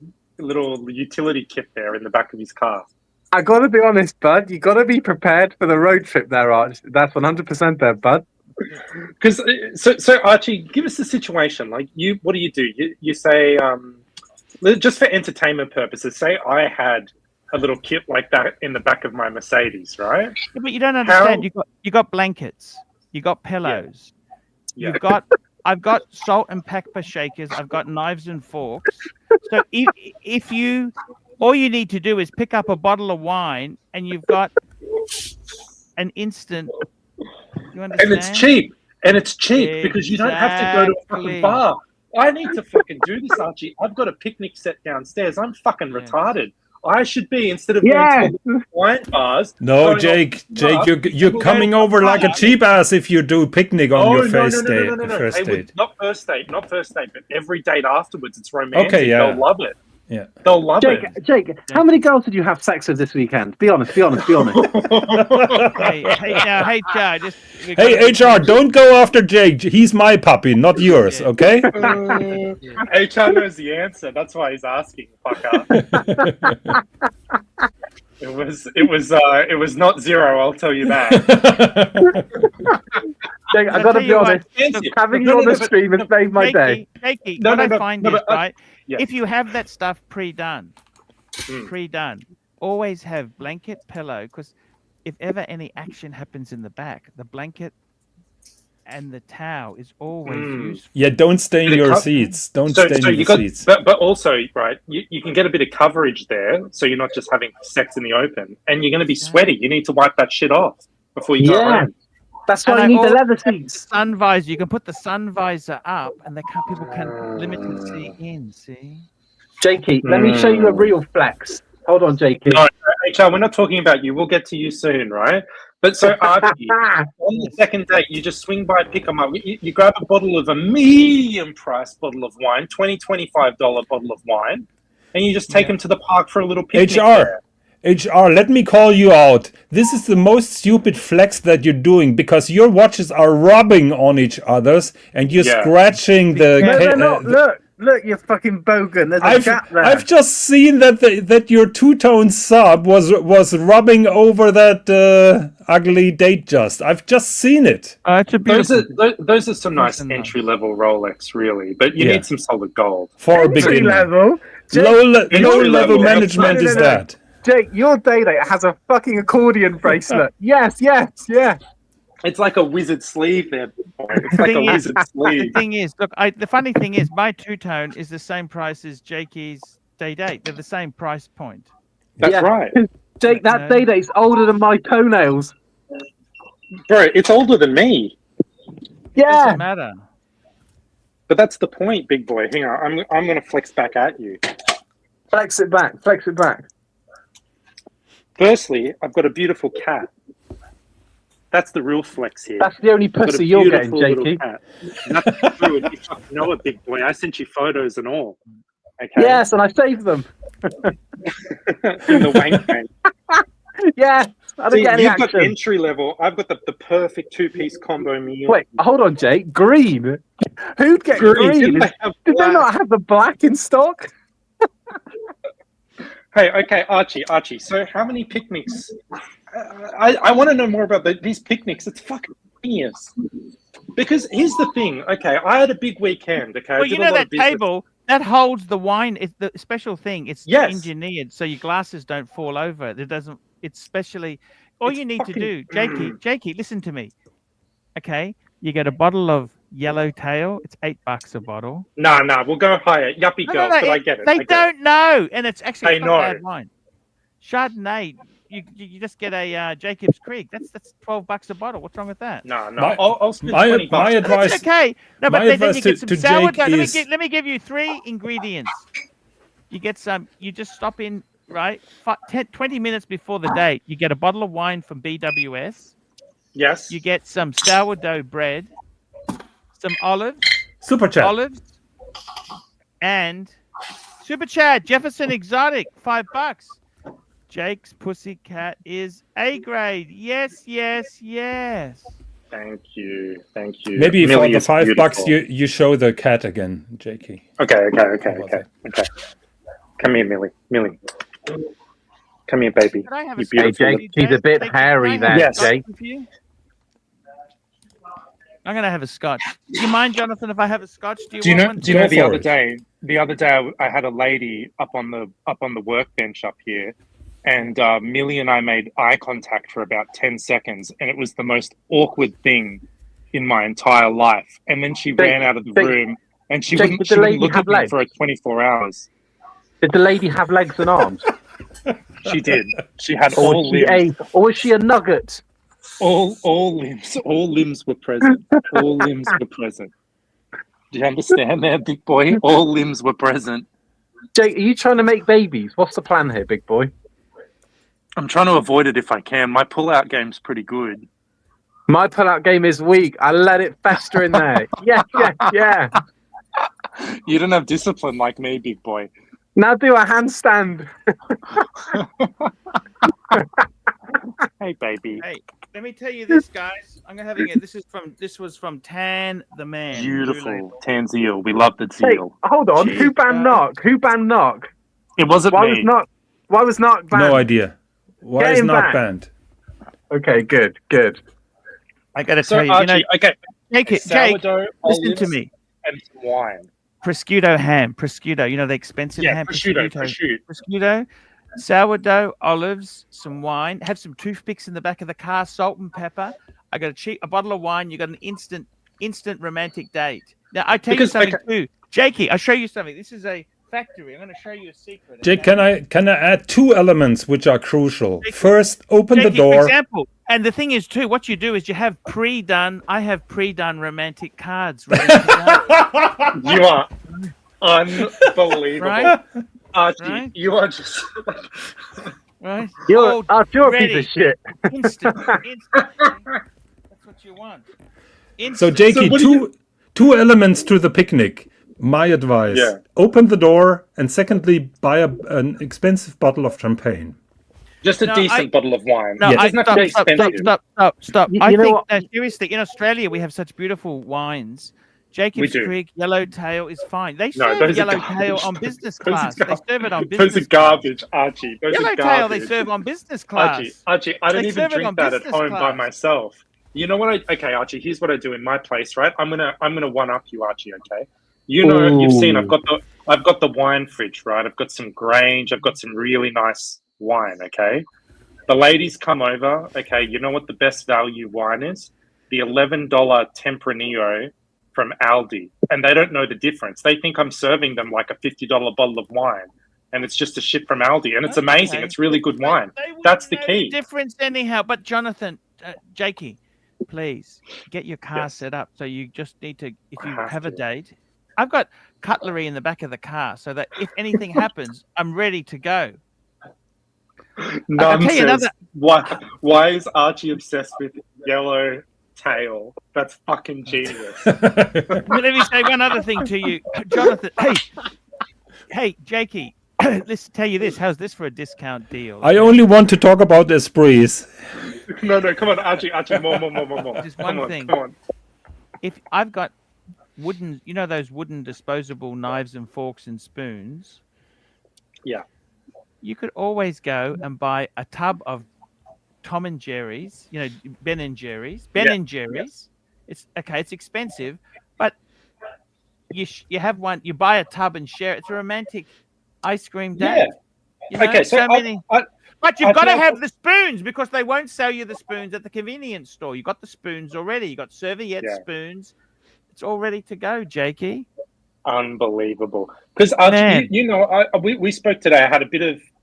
utility kit there in the back of his car? I gotta be honest, bud. You gotta be prepared for the road trip there, Arch. That's 100% there, bud. Because so Archie, give us the situation. Like what do? You say just for entertainment purposes. Say I had a little kit like that in the back of my Mercedes, right? Yeah, but you don't understand. You got blankets. You got pillows. Yeah. I've got salt and pepper shakers. I've got knives and forks. So if you, all you need to do is pick up a bottle of wine, and you've got an instant. You understand? And it's cheap because you don't have to go to a fucking bar. I need to fucking do this, Archie. I've got a picnic set downstairs. I'm fucking retarded. I should be, instead of going to wine bars. No, Jake, you're coming over like a cheap ass if you do picnic on your first date. Not first date, but every date afterwards. It's romantic. Okay, yeah. They'll love it. Yeah, they'll love it. Jake, how many girls did you have sex with this weekend? Be honest. Hey, now, HR, Hey, HR, don't go after Jake. He's my puppy, not yours. Okay? HR knows the answer. That's why he's asking, fucker. It was not zero. I'll tell you that. Jake, I gotta be honest. Having you on the stream has made my day. Jakey, what I find is, right, if you have that stuff pre-done, always have blanket, pillow, because if ever any action happens in the back, the blanket and the towel is always useful. Yeah, don't stain your seats. Don't stain your seats. But also, right, you can get a bit of coverage there, so you're not just having sex in the open, and you're going to be sweaty. You need to wipe that shit off before you go home. That's why And you I need the also leather have the seats. sun visor. You can put the sun visor up, and people can limited see in. See. Jakey, let me show you a real flex. Hold on, Jakey. No, HR, we're not talking about you. We'll get to you soon, right? But so, Archie, on the second date, you just swing by, pick them up. You grab a bottle of a medium price bottle of wine, $25 bottle of wine, and you just take them to the park for a little picnic. HR, let me call you out. This is the most stupid flex that you're doing because your watches are rubbing on each other's and you're scratching the. No, look, you fucking bogan. There's a gap there. I've just seen that your two-tone sub was rubbing over that ugly date just. I've just seen it. It's a beautiful. Those are some nice entry-level Rolex, really, but you need some solid gold. For a beginner. Level? Low-level management is that. Jake, your day date has a fucking accordion bracelet. Yes. It's like a wizard sleeve there. It's like a wizard sleeve. The thing is, look, the funny thing is, my two-tone is the same price as Jakey's day date. They're the same price point. That's right. Jake, that day date's older than my toenails. Bro, it's older than me. Yeah. Doesn't matter. But that's the point, big boy. Hang on, I'm going to flex back at you. Flex it back. Firstly, I've got a beautiful cat. That's the real flex here. That's the only pussy you're getting, Jakey. That's true. You fucking know it, big boy. I sent you photos and all. Okay. Yes, and I saved them. In the wank bank. Yeah, I didn't get any you've action. got entry level. I've got the perfect two-piece combo meal. Wait, hold on, Jake. Green? Who'd get green? Did they not have the black in stock? Hey, okay, Archie. So how many picnics? I want to know more about these picnics. It's fucking genius. Because here's the thing. Okay, I had a big weekend. Okay, Well, you know that table that holds the wine. It's the special thing. It's engineered so your glasses don't fall over. It doesn't. It's specially. All you need to do, Jakey, listen to me. Okay, you get a bottle of Yellowtail. It's $8 a bottle. No, we'll go higher. Yuppie girl, but I get it. They don't know, and it's actually they not bad wine. Chardonnay. You just get a Jacob's Creek. That's $12 a bottle. What's wrong with that? No. I'll spend $20. My advice. That's okay. No, but then you get some sourdough. Jake Let me give you 3 ingredients. You get some. You just stop in 20 minutes before the date. You get a bottle of wine from BWS. Yes. You get some sourdough bread, some olives. Super chat. Olives. And Super Chat Jefferson Exotic, $5. Jake's Pussycat is A grade. Yes. Thank you. Maybe for Millie the is $5 beautiful. you show the cat again, Jakey. Okay. Come here, Millie. Come here, baby. Can I have You a beautiful. Hey, Jake, he's a bit hairy there, Yes. Jake. I'm gonna have a scotch. Do you mind, Jonathan, if I have a scotch? Do you know? want Do you know one? the other day? The other day, I had a lady up on the workbench up here, and Millie and I made eye contact for about 10 seconds, and it was the most awkward thing in my entire life. And then she ran out of the room, and she wouldn't look at me for 24 hours. Did the lady have legs and arms? She did. She had Or all was she limbs. or was she a nugget? All limbs were present. All limbs were present. Do you understand there, big boy? All limbs were present. Jake, are you trying to make babies? What's the plan here, big boy? I'm trying to avoid it if I can. My pull-out game's pretty good. My pull-out game is weak. I let it fester in there. Yeah. You don't have discipline like me, big boy. Now do a handstand. Hey, baby. Hey, let me tell you this, guys. I'm having it. This was from Tan the Man. Beautiful. Tan zeal. We love the Hey, zeal. hold on. Who banned Knock? It wasn't me. Why was Knock banned? No idea. Why Get is him not back. banned? Okay, good. I gotta So, tell you, Archie, okay. Jake, Sourdough, listen to olives, me. and some wine. Prosciutto ham. Prosciutto, you know the expensive ham. Prosciutto. Sourdough, olives, some wine. Have some toothpicks in the back of the car. Salt and pepper. I got a bottle of wine. You got an instant romantic date. Now I tell you something too, Jakey. I'll show you something. This is a factory. I'm going to show you a secret. Jake, okay? can I add two elements which are crucial? First, open the Jakey, door. For example, and the thing is too, what you do is you have pre-done. I have pre-done romantic cards. Ready to go. You are unbelievable, Right? Archie. Right? You are just Right? You're a ready. piece of shit. Instant. That's what you want. So, Jakey, two elements to the picnic. My advice: open the door, and secondly, buy an expensive bottle of champagne. just a decent bottle of wine. No, It doesn't have to be expensive. Stop. You I know think, what? no, seriously, in Australia, we have such beautiful wines. Jacob's do. Creek, Yellowtail is fine. They No, serve those are Yellowtail garbage. on business Those are class. They garbage. serve it on Those business are garbage, Archie. Those are Yellowtail, they garbage. serve on business class. Archie, I don't They even serve it drink on that at business home by class. myself. You know what? Okay, Archie. Here's what I do in my place. Right, I'm gonna one up you, Archie. Okay, you know you've seen I've got the wine fridge. Right, I've got some Grange. I've got some really nice wine. Okay, the ladies come over. Okay, you know what the best value wine is? The $11 Tempranillo from Aldi, and they don't know the difference. They think I'm serving them like a $50 bottle of wine, and it's just a shit from Aldi, and it's amazing. Okay. It's really good wine. They wouldn't That's the know key. difference anyhow. But Jonathan, Jakey, please get your car set up. So you just need to, if you have a date, I've got cutlery in the back of the car so that if anything happens, I'm ready to go. Nonsense. Why is Archie obsessed with yellow tail? That's fucking genius. Let me say one other thing to you, Jonathan. Hey, Jakey. Let's tell you this. How's this for a discount deal? I only want to talk about esprits. No, come on, Archie, more. Just Come one on, thing. come on. If I've got wooden, you know those wooden disposable knives and forks and spoons? Yeah. You could always go and buy a tub of Tom and Jerry's, Ben and Jerry's. It's okay, it's expensive, but you have one, you buy a tub and share it. It's a romantic ice cream day. Okay, so but you've got to have the spoons because they won't sell you the spoons at the convenience store. You got the spoons already. You got serviette spoons. It's all ready to go, Jakey. Unbelievable. Because Archie, we spoke today.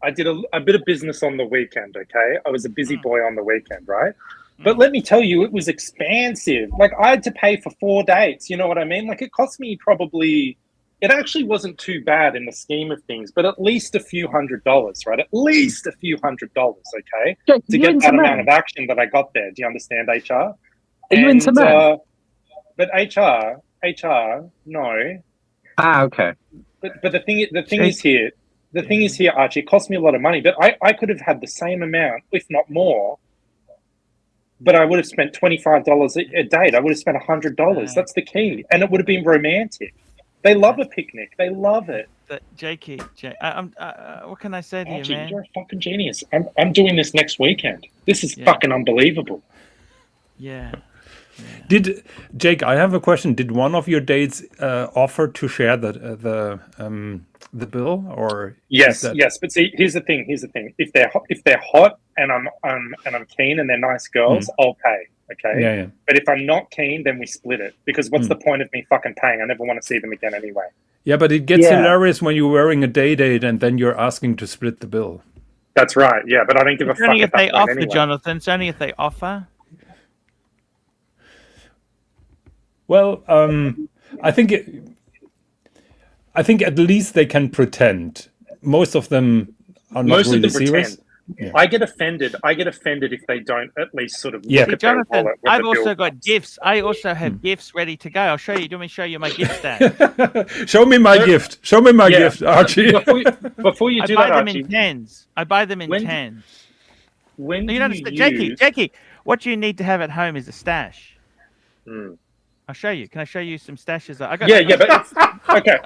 I did a bit of business on the weekend. Okay, I was a busy boy on the weekend, right? But let me tell you, it was expansive. Like I had to pay for 4 dates. You know what I mean? Like it cost me probably. It actually wasn't too bad in the scheme of things, but at least a few $100s, right? At least a few $100, okay? Jake, to get that amount of action that I got there. Do you understand, HR? Are you into men? But HR, no. Ah, okay. But the thing is here, Archie, it cost me a lot of money, but I could have had the same amount, if not more, but I would have spent $25 a date. I would have spent $100. That's the key. And it would have been romantic. They love a picnic. They love it. Jakey, what can I say to Archie, you, man? you're a fucking genius. I'm doing this next weekend. This is fucking unbelievable. Yeah. Did Jake? I have a question. Did one of your dates offer to share the bill, or yes? But see, here's the thing. If they're hot and I'm keen and they're nice girls, I'll pay. Okay. Yeah. But if I'm not keen, then we split it. Because what's the point of me fucking paying? I never want to see them again anyway. Yeah, but it gets hilarious when you're wearing a day date and then you're asking to split the bill. That's right. Yeah, but I don't give a fuck. Only if they offer, anyway. Jonathan. It's only if they offer. Well, I think at least they can pretend. Most of them are not really serious. Yeah. I get offended if they don't at least sort of look at Jonathan, their wallet. I've also got gifts. I also have gifts ready to go. I'll show you. Do you want me to show you my gift stack? Show me my gift. Show me my gift, Archie. Before you do that, Archie, I buy them in cans. When no, you don't understand, Jakey, what you need to have at home is a stash. I'll show you. Can I show you some stashes? But it's, okay.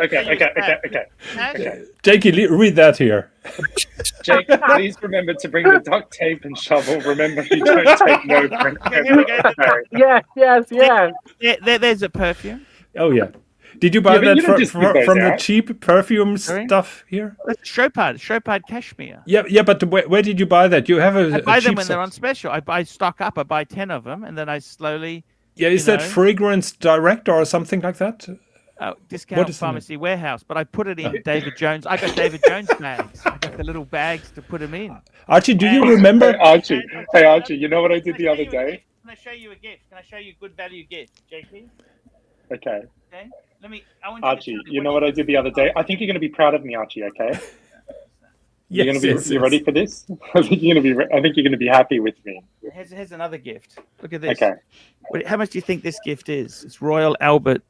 Jakey, read that here. Jake, please remember to bring the duct tape and shovel. Remember, you don't take no print. Here we go. Yes. There's a perfume. Oh yeah. Did you buy that from the cheap perfume Sorry? stuff here? That's Chopard Cashmere. Yeah, but where did you buy that? You have I buy them when cheap they're on special. I stock up. I buy 10 of them, and then I slowly. Yeah, is that fragrance direct or something like that? Discount is in Pharmacy Warehouse, but I put it in David Jones. I got David Jones bags. I got the little bags to put them in. Archie, do you remember? Hey Archie, you know what I did the other day? Can I show you a gift? Can I show you a good value gift, JP? Okay. Okay. Let me. I want Archie, you know what I did the other day? I think you're going to be proud of me, Archie. Okay. You're Yes, gonna be. yes, You yes. ready for this? I think you're going to be happy with me. Here's another gift. Look at this. Okay. How much do you think this gift is? It's Royal Albert.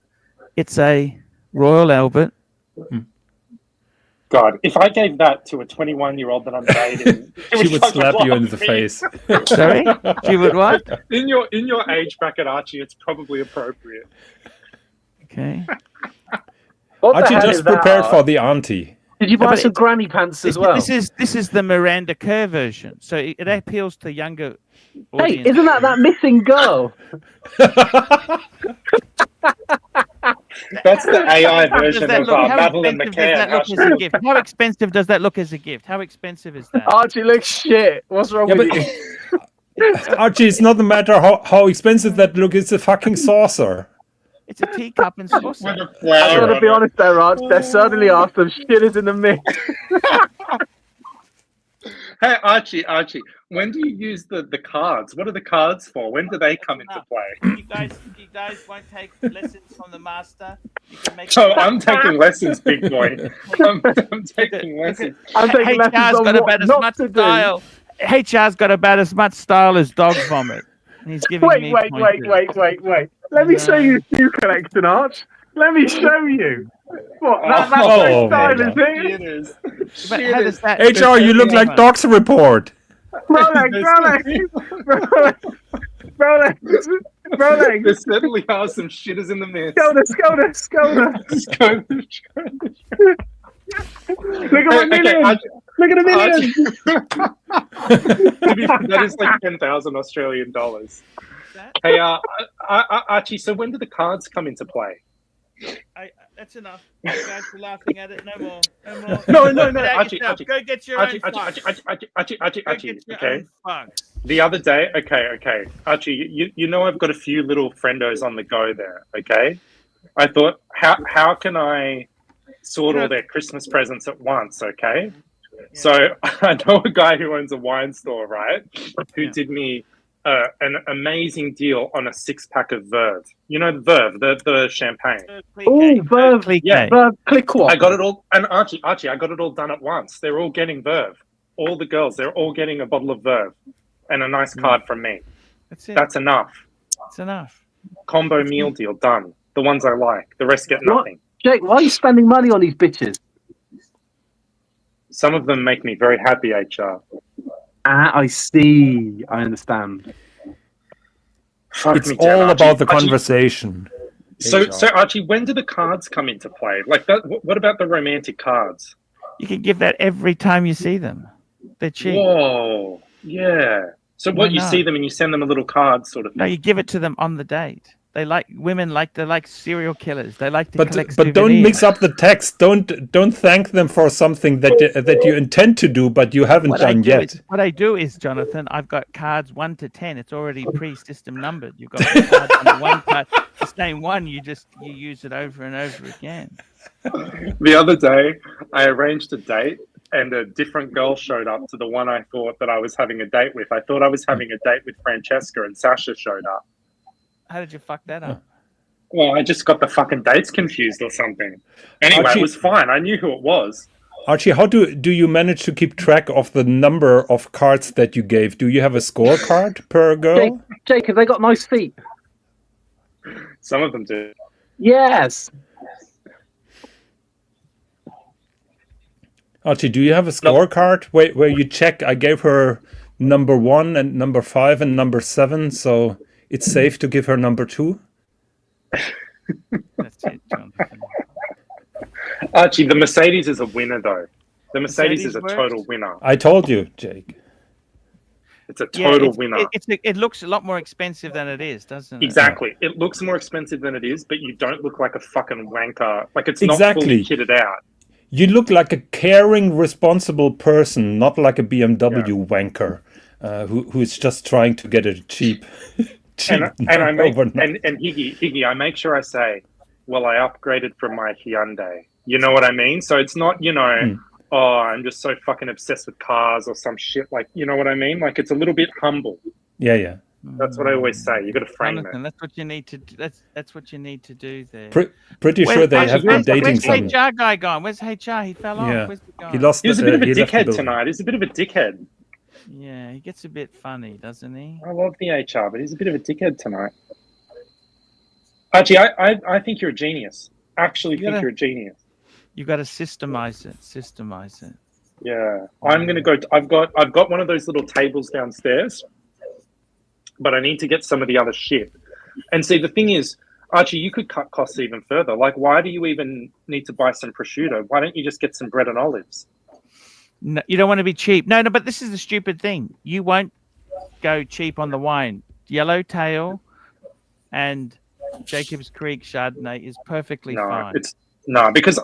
It's a Royal Albert. God, if I gave that to a 21-year-old that I'm dating, She would slap you in the face. Sorry? She would what? In your age bracket, Archie, it's probably appropriate. Okay. What the Archie, hell just is that, prepare Art? for the auntie. Did you buy but some it's- granny pants as well? This is the Miranda Kerr version, so it appeals to younger Hey, audience. isn't that missing girl? That's the AI How version does of that look? How Madeline expensive McCann. does that look as a gift? How expensive does that look as a gift? How expensive is that? Archie looks shit. What's wrong Yeah, with but you? Archie, it's not the matter how expensive that look. It's a fucking saucer. It's a teacup and saucer. I'm gonna be honest there, Arch. There certainly are some shitters in the mix. Hey, Archie, when do you use the cards? What are the cards for? When do they come into play? You guys won't take lessons from the master. You can make So I'm taking lessons, big boy. I'm taking lessons. I'm taking lessons HR's on got what about as not much to do. style. HR's got about as much style as dog vomit. And he's giving me Wait. pointers. Let me show you a shoe collection, Arch. Let me show you. What? That's Oh, so style, my is it? Cheaters. But how does that? HR, you look like Doc's Report. Rolex. There certainly are some shitters in the mix. Skoda. Look at my million. Look at the million. That is like 10,000 Australian dollars. Hey, Archie, so when do the cards come into play? That's enough. You guys are laughing at it. No more. No. Get out Archie, yourself. Archie, Go get your Archie, own Archie, fucks. Archie, Go get your okay. own fucks. The other day, okay. Archie, you know I've got a few little friendos on the go there, okay? I thought, how can I sort all their Christmas presents at once, okay? So I know a guy who owns a wine store, right? Who did me an amazing deal on a 6-pack of Verve. You know Verve, the champagne. Oh, Verve. Yeah, Verve Click-Walk. I got it all, and Archie, I got it all done at once. They're all getting Verve. All the girls, they're all getting a bottle of Verve and a nice card from me. That's it. That's enough. That's enough. Combo meal deal done. The ones I like. The rest get nothing. Jake, why are you spending money on these bitches? Some of them make me very happy, HR. I see. I understand. Fuck It's me, Dan, all Archie. about the Archie, conversation. So Archie, when do the cards come into play? Like that. What about the romantic cards? You can give that every time you see them. They're cheap. Whoa, yeah. So Why what? You not? see them and you send them a little card, sort of thing. No, you give it to them on the date. They like they're like serial killers. They like to collect But don't souvenirs. mix up the text. Don't thank them for something that you intend to do, but you haven't done yet. What I do is, Jonathan, I've got cards 1 to 10. It's already pre-system numbered. You've got the cards on one card, the same one. You use it over and over again. The other day, I arranged a date, and a different girl showed up to the one I thought that I was having a date with. I thought I was having a date with Francesca, and Sasha showed up. How did you fuck that up? Well, I just got the fucking dates confused or something. Anyway, Archie- it was fine. I knew who it was. Archie, how do you manage to keep track of the number of cards that you gave? Do you have a scorecard per girl? Jake, have they got nice feet? Some of them do. Yes. Archie, do you have a scorecard where you check? I gave her number 1 and number 5 and number 7, so it's safe to give her number 2. That's it, Jonathan. Archie, the Mercedes is a winner, though. The Mercedes is a Mercedes total works. winner. I told you, Jake. It's a total it's, winner. It looks a lot more expensive than it is, doesn't it? Exactly. It looks more expensive than it is, but you don't look like a fucking wanker. Like, it's Exactly. not fully kitted out. You look like a caring, responsible person, not like a BMW wanker who is just trying to get a cheap And I make, overnight. and Higgy, I make sure I say, well, I upgraded from my Hyundai. You know what I mean? So it's not, oh, I'm just so fucking obsessed with cars or some shit. Like, you know what I mean? Like, it's a little bit humble. Yeah. That's what I always say. You got to frame Jonathan, it. that's what you need to do. That's what you need to do there. Pretty sure they have been dating Where's some. HR guy gone? Where's HR? He fell off. Where's he gone? He lost. He was a bit of a he left the dickhead building. tonight. He's a bit of a dickhead. Yeah, he gets a bit funny, doesn't he? I love the HR, but he's a bit of a dickhead tonight. Archie, I think you're a genius. Actually, think you're a genius. You got to systemize it. Systemize it. Yeah, I'm gonna go. I've got one of those little tables downstairs, but I need to get some of the other shit. And see, the thing is, Archie, you could cut costs even further. Like, why do you even need to buy some prosciutto? Why don't you just get some bread and olives? No, you don't want to be cheap. No, but this is the stupid thing. You won't go cheap on the wine. Yellowtail and Jacob's Creek Chardonnay is perfectly fine. Because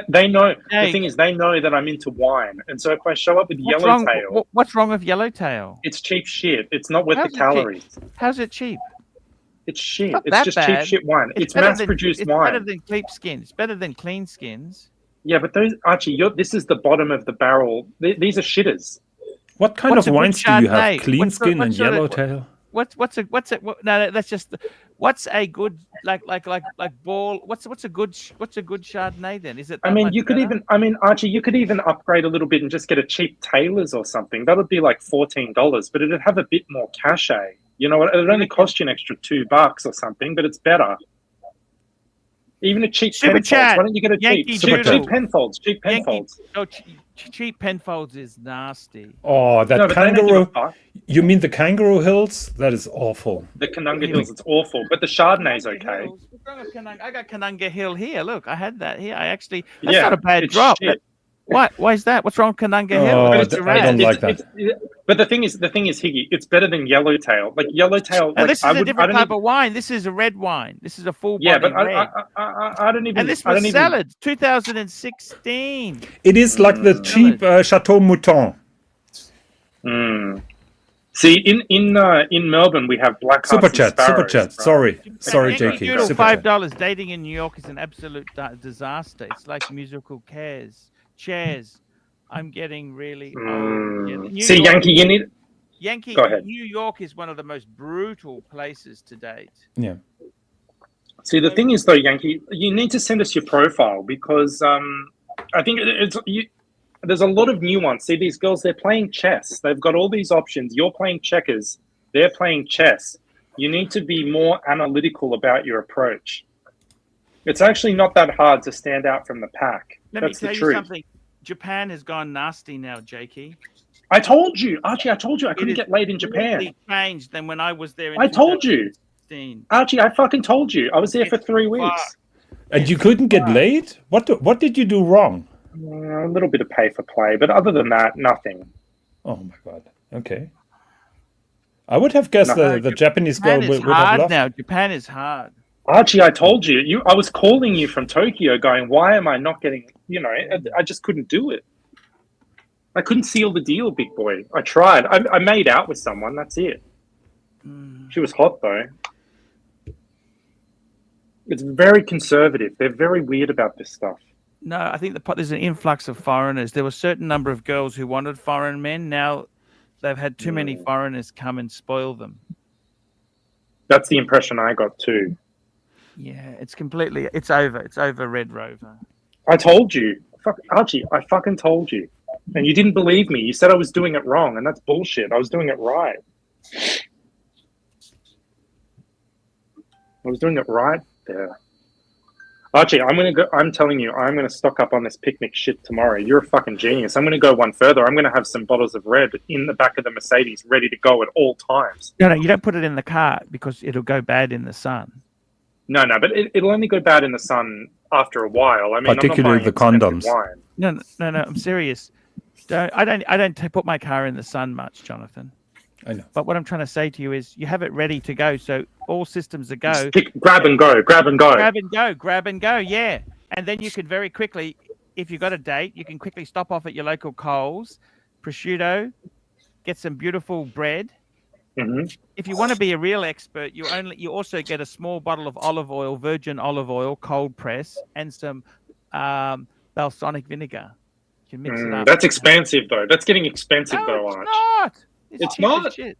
they know. The thing is, they know that I'm into wine, and so if I show up with Yellowtail, what's wrong with Yellowtail? it's cheap shit. It's not worth the calories. How's it cheap? It's shit. Not It's that just bad. cheap shit wine. It's mass-produced wine. It's better than clean skins. It's better than clean skins. Yeah, but those, Archie, this is the bottom of the barrel. These are shitters. What kind of wines do you have? Clean skin and Yellowtail. What's a good ball? What's a good Chardonnay then? Is it? I mean, you could even. I mean, Archie, you could even upgrade a little bit and just get a cheap Taylor's or something. That would be like $14, but it'd have a bit more cachet. You know what? It'd only cost you an extra $2 or something, but it's better. Even a cheap Penfolds. Why don't you get a cheap Penfolds? Cheap Penfolds. Cheap Penfolds is nasty. Oh, that kangaroo. You mean the Kangaroo Hills? That is awful. The Canunga Hills, it's awful, but the Chardonnay's okay. I got Canunga Hill here. Look, I had that here. That's not a bad drop. Why is that? What's wrong with Canunga Hill? Oh, I don't like that. But the thing is, Higgy, it's better than Yellowtail. Like Yellowtail. Now, this is a different type of wine. This is a red wine. This is a full body red. I don't even. And this was Salad, 2016. It is like the cheap Chateau Mouton. See, in Melbourne we have black Super chat. Sorry, JK. $5. Dating in New York is an absolute disaster. It's like musical chairs. I'm getting really old. See, Yankee, you need. Yankee. Go ahead. New York is one of the most brutal places to date. Yeah. See, the thing is, though, Yankee, you need to send us your profile because I think there's a lot of nuance. See, these girls, they're playing chess. They've got all these options. You're playing checkers. They're playing chess. You need to be more analytical about your approach. It's actually not that hard to stand out from the pack. Let me tell you something. Japan has gone nasty now, Jakey. I told you, Archie. I told you I couldn't get laid in Japan. It's changed than when I was there. I told you, Archie. I fucking told you. I was there for 3 weeks. And you couldn't get laid? What did you do wrong? A little bit of pay for play, but other than that, nothing. Oh my god. Okay. I would have guessed the Japanese girl would have loved. Now Japan is hard. Archie, I told you. I was calling you from Tokyo, going, "Why am I not getting?" I just couldn't do it. I couldn't seal the deal, big boy. I tried. I made out with someone. That's it. She was hot though. It's very conservative. They're very weird about this stuff. No, I think there's an influx of foreigners. There were a certain number of girls who wanted foreign men. Now they've had too many foreigners come and spoil them. That's the impression I got too. Yeah, it's over. It's over, Red Rover. I told you. Archie, I fucking told you. And you didn't believe me. You said I was doing it wrong, and that's bullshit. I was doing it right. I was doing it right there. Archie, I'm telling you, I'm gonna stock up on this picnic shit tomorrow. You're a fucking genius. I'm gonna go one further. I'm gonna have some bottles of red in the back of the Mercedes, ready to go at all times. No, you don't put it in the car because it'll go bad in the sun. No, but it'll only go bad in the sun after a while. I mean, particularly the condoms. Wine. No, I'm serious. I don't put my car in the sun much, Jonathan. I know. But what I'm trying to say to you is you have it ready to go. So all systems are go. Grab and go. Yeah. And then you can very quickly, if you've got a date, you can quickly stop off at your local Coles, prosciutto, get some beautiful bread, If you want to be a real expert, you also get a small bottle of olive oil, virgin olive oil, cold press, and some balsamic vinegar. You can mix it up. That's expensive though. That's getting expensive though, it's Arch. not. It's cheap as not? shit.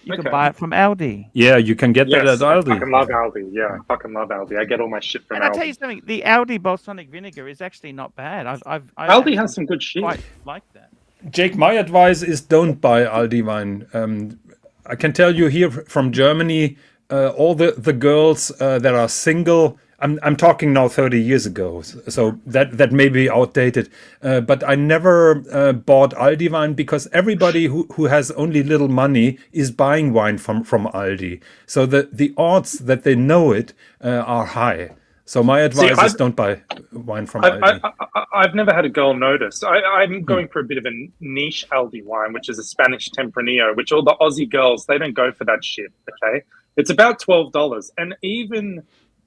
You can buy it from Aldi. Yeah, you can get that Yes, at I Aldi. fucking love Aldi. Yeah, I fucking love Aldi. I get all my shit from And Aldi. I'll tell you something, the Aldi balsamic vinegar is actually not bad. I Aldi has some good shit. quite like that. Jake, my advice is don't buy Aldi wine. I can tell you here from Germany, all the girls that are single, I'm talking now 30 years ago, so that may be outdated. But I never bought Aldi wine because everybody who has only little money is buying wine from Aldi. So the odds that they know it are high. So my advice is don't buy wine from Aldi. I've never had a girl notice. I'm going for a bit of a niche Aldi wine, which is a Spanish Tempranillo, which all the Aussie girls, they don't go for that shit, okay? It's about $12. And even,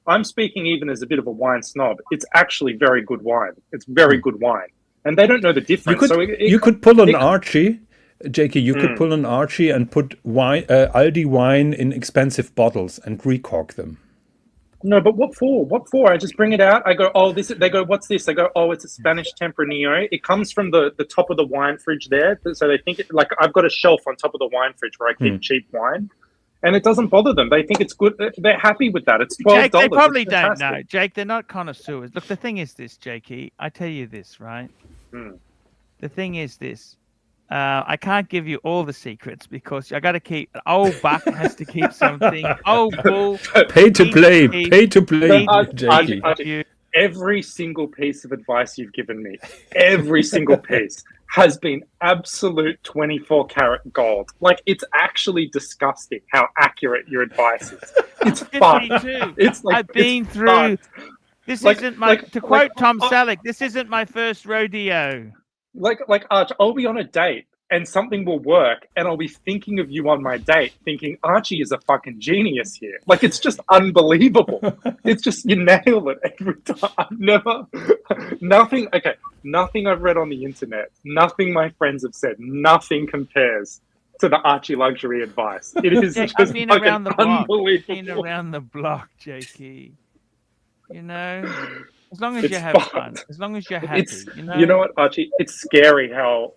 I'm speaking even as a bit of a wine snob, it's actually very good wine. It's very good wine. And they don't know the difference. You could pull an Archie, Jakey, you could pull an Archie and put Aldi wine in expensive bottles and recork them. No, but what for? What for? I just bring it out. I go, oh, this. They go, what's this? I go, oh, it's a Spanish Tempranillo. It comes from the top of the wine fridge there. So they think, like, I've got a shelf on top of the wine fridge where I keep cheap wine. And it doesn't bother them. They think it's good. They're happy with that. It's $12. Jake, they probably don't know. Jake, they're not connoisseurs. Look, the thing is this, Jakey. I tell you this, right? The thing is this. I can't give you all the secrets because I got to keep. Old Buck has to keep something. Old Bull. Pay to play. Pay to play, Jakey. Every single piece of advice you've given me, every single piece has been absolute 24-karat gold. Like, it's actually disgusting how accurate your advice is. It's fun. It's like, I've been through. This isn't my. To quote Tom Selleck, this isn't my first rodeo. Like Arch, I'll be on a date and something will work, and I'll be thinking of you on my date, thinking Archie is a fucking genius here. Like, it's just unbelievable. It's just, you nail it every time. I've never, nothing I've read on the internet, nothing my friends have said, nothing compares to the Archie Luxury advice. It is just I've been around the block. unbelievable. Been around the block, Jakey. You know. As long as It's you have fun, as long as you're happy, you know what, Archie? It's scary how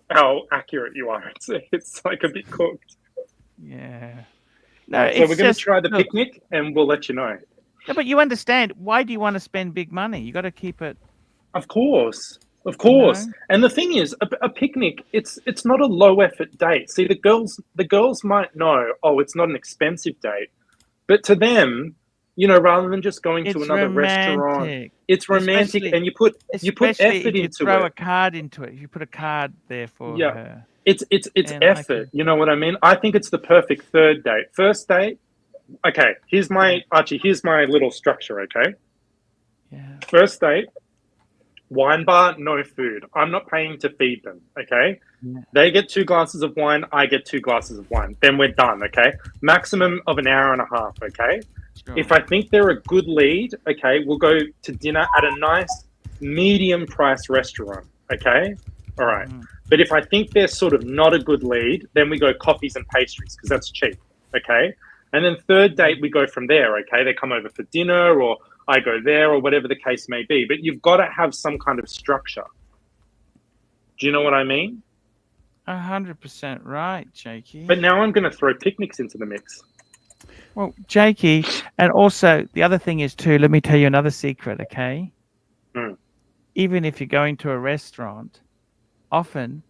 accurate you are. It's like a bit cooked. Yeah. No, so we're going to try the picnic, and we'll let you know. No, but you understand, why do you want to spend big money? You got to keep it. Of course. And the thing is, a picnic, it's not a low effort date. See, the girls might know, oh, it's not an expensive date, but to them, you know, rather than just going to another restaurant, it's romantic, and you put effort into it. Throw a card into it. You put a card there for her. It's effort. You know what I mean? I think it's the perfect third date. First date. Okay, here's my little structure. Okay. Yeah. First date. Wine bar, no food. I'm not paying to feed them. Okay. Yeah. They get 2 glasses of wine. I get 2 glasses of wine. Then we're done. Okay. Maximum of an hour and a half. Okay. Sure. If I think they're a good lead, okay, we'll go to dinner at a nice medium price restaurant, okay? All right. But if I think they're sort of not a good lead, then we go coffees and pastries because that's cheap, okay? And then third date, we go from there, okay? They come over for dinner or I go there or whatever the case may be. But you've got to have some kind of structure. Do you know what I mean? 100% right, Jakey. But now I'm going to throw picnics into the mix. Well, Jakey, and also the other thing is too, let me tell you another secret, okay? Even if you're going to a restaurant, often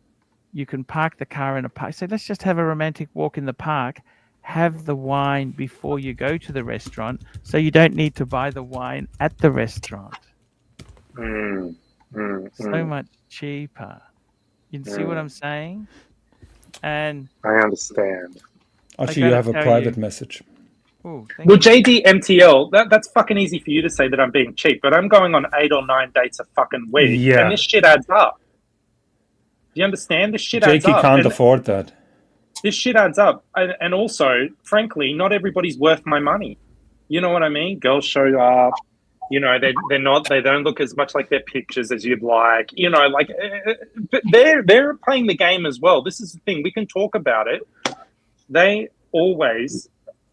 you can park the car in a park. So let's just have a romantic walk in the park. Have the wine before you go to the restaurant so you don't need to buy the wine at the restaurant. So much cheaper. You see what I'm saying? And I understand. Actually, you have a private message. Well, JD MTL, that's fucking easy for you to say that I'm being cheap, but I'm going on 8 or 9 dates a fucking week, and this shit adds up. Do you understand? This shit adds up. Jakey can't afford that. This shit adds up, and also, frankly, not everybody's worth my money. You know what I mean? Girls show up. You know, they don't look as much like their pictures as you'd like. You know, like, but they're playing the game as well. This is the thing. We can talk about it. always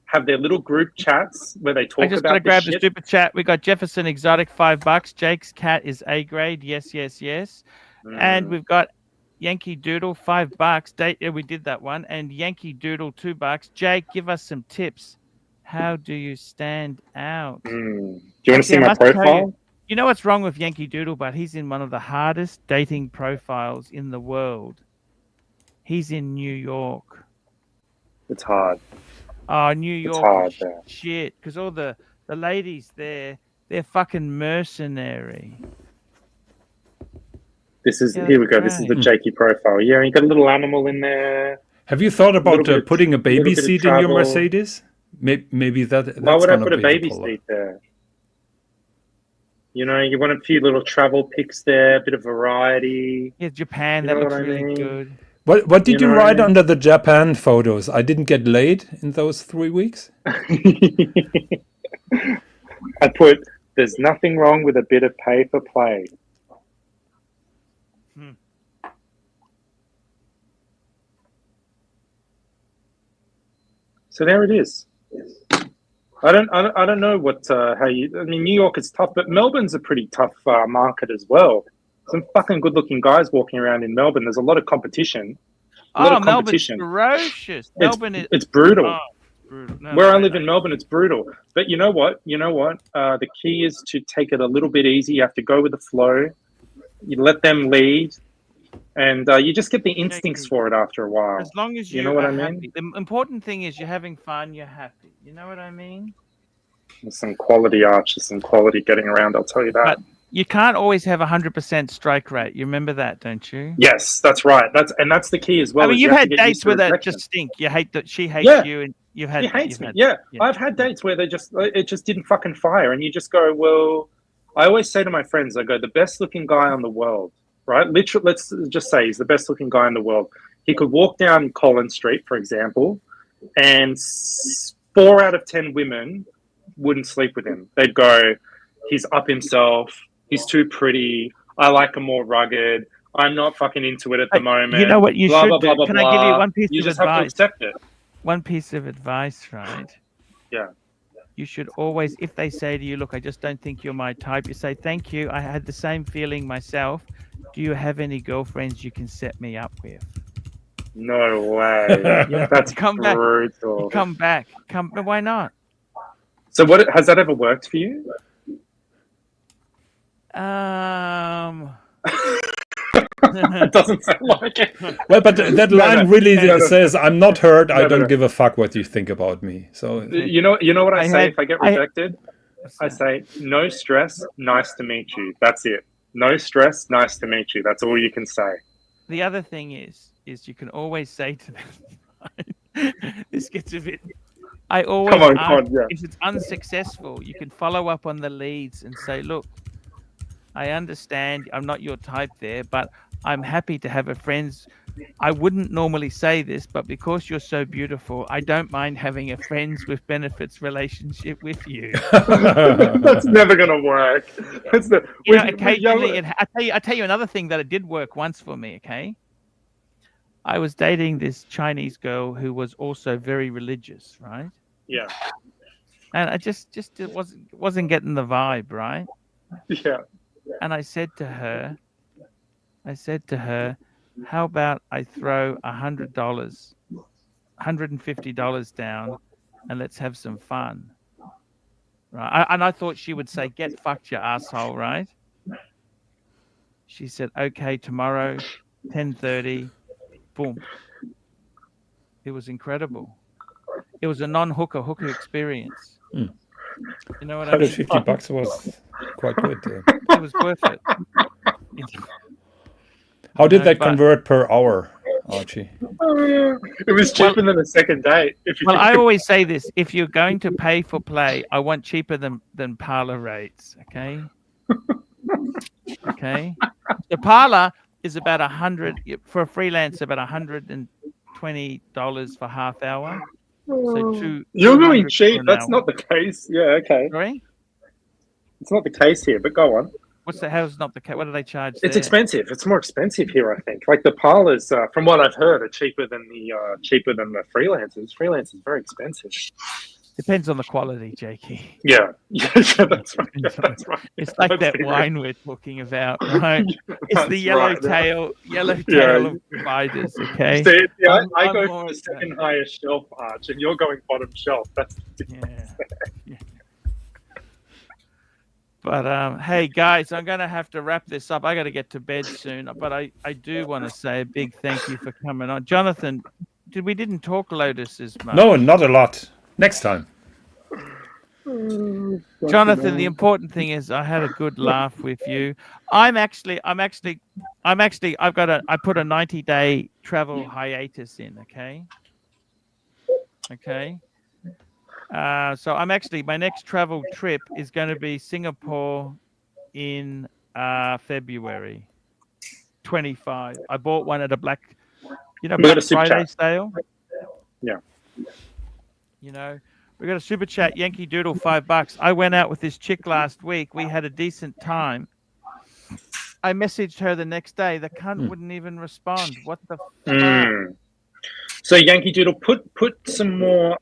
have their little group chats where they talk I just about gotta grab this the shit. super chat. We got Jefferson Exotic $5. Jake's cat is A grade. Yes, yes, yes. And we've got Yankee Doodle $5. We did that one. And Yankee Doodle $2. Jake, give us some tips. How do you stand out? Do you want to see I my must tell profile? You know what's wrong with Yankee Doodle, but he's in one of the hardest dating profiles in the world. He's in New York. It's hard. Oh, New York hard is there. shit. Because all the ladies there, they're fucking mercenary. This is Yeah, here we go. that's This is the right. Jakey profile. Yeah, you got a little animal in there. Have you thought about Little bit- putting a baby little bit of seat in your travel. Mercedes? Maybe that's Why would I gonna put a be the baby puller. seat there? You know, you want a few little travel pics there, a bit of variety. Yeah, Japan, You that know looks what I really mean? good. What did you know what I write mean? under the Japan photos? I didn't get laid in those 3 weeks. I put, there's nothing wrong with a bit of pay for play. So there it is. I don't know what how you. I mean, New York is tough, but Melbourne's a pretty tough market as well. Some fucking good-looking guys walking around in Melbourne. There's a lot of competition. A lot Oh, of Melbourne's competition. ferocious. Melbourne is It's brutal. Oh, brutal. No, Where I mate, live in Melbourne, it's brutal. But you know what? The key is to take it a little bit easy. You have to go with the flow. You let them lead, and you just get the instincts for it after a while. as long as you know what are I mean. happy. The important thing is you're having fun, you're happy. You know what I mean? There's some quality Archie, some quality getting around. I'll tell you that. But you can't always have 100% strike rate. You remember that, don't you? Yes, that's right. That's the key as well. I mean, is you've you have had to get dates used to where that rejection. just stink. You hate that she hates Yeah. you, and you've had. He hates you've me. had- Yeah, I've had dates where it just didn't fucking fire, and you just go, well. I always say to my friends, I go, the best looking guy on the world, right? Literally, let's just say he's the best looking guy in the world. He could walk down Collins Street, for example, and 4 out of 10 women wouldn't sleep with him. They'd go, he's up himself. He's too pretty. I like him more rugged. I'm not fucking into it at the moment. You know what you blah, should blah, do? blah, blah, Can I give you blah. one piece You of just have to advice? accept it. One piece of advice, right? Yeah. You should always, if they say to you, look, I just don't think you're my type, you say, thank you. I had the same feeling myself. Do you have any girlfriends you can set me up with? No way. Yeah, That's come back. brutal. You come back. Why not? So what has that ever worked for you? It doesn't sound like it. Well, but that line really says, "I'm not hurt. I don't no. give a fuck what you think about me." So You know what I say if I get rejected? I What's say, no stress, nice to meet you. That's it. No stress, nice to meet you. That's all you can say. The other thing is you can always say to them, this gets a bit. I always Come on, ask, God, yeah. if it's unsuccessful, you can follow up on the leads and say, look, I understand I'm not your type there, but I'm happy to have a friends. I wouldn't normally say this, but because you're so beautiful, I don't mind having a friends with benefits relationship with you. That's never gonna work. That's the, You know, occasionally, I tell you another thing that it did work once for me. Okay, I was dating this Chinese girl who was also very religious, right? yeah, And I just it wasn't getting the vibe, right? yeah. And I said to her, how about I throw $100, $150 down, and let's have some fun, right? And I thought she would say, "Get fucked, you asshole," right? She said, "Okay, tomorrow, 10:30, boom." It was incredible. It was a non-hooker experience. Mm. You know what I mean? $150 was quite good. It was worth it. How did No, that but- convert per hour, Archie? It was cheaper than a second date. If you Well, I always say this: if you're going to pay for play, I want cheaper than parlor rates. Okay. Okay. The parlor is about 100 for a freelance, about $120 for half hour. So You're going 200 cheap. for an That's hour. not the case. Yeah, okay. Sorry. It's not the case here, but go on. What's the hell's not the case? What do they charge? It's there? expensive. It's more expensive here, I think. Like the parlors, from what I've heard, are cheaper than the freelancers. Freelancers are very expensive. Depends on the quality, Jakey. Yeah, that's right. Yeah, that's right. It's like Let's that be real. wine we're talking about, right? It's That's the yellow right. tail Yeah. of providers. Okay. See, I I'm go more for the of that. second highest shelf, Arch, and you're going bottom shelf. That's Yeah. But hey guys, I'm gonna have to wrap this up. I gotta get to bed soon. But I do want to say a big thank you for coming on, Jonathan. We didn't talk Lotuses much. No, not a lot. Next time. Jonathan, the important thing is I had a good laugh with you. I put a 90-day travel hiatus in, okay? So my next travel trip is going to be Singapore in February 25. I bought one at a Black Friday sale. Yeah. We got a super chat, Yankee Doodle, $5. I went out with this chick last week. We had a decent time. I messaged her the next day. The cunt wouldn't even respond. What the fuck? So Yankee Doodle, put some more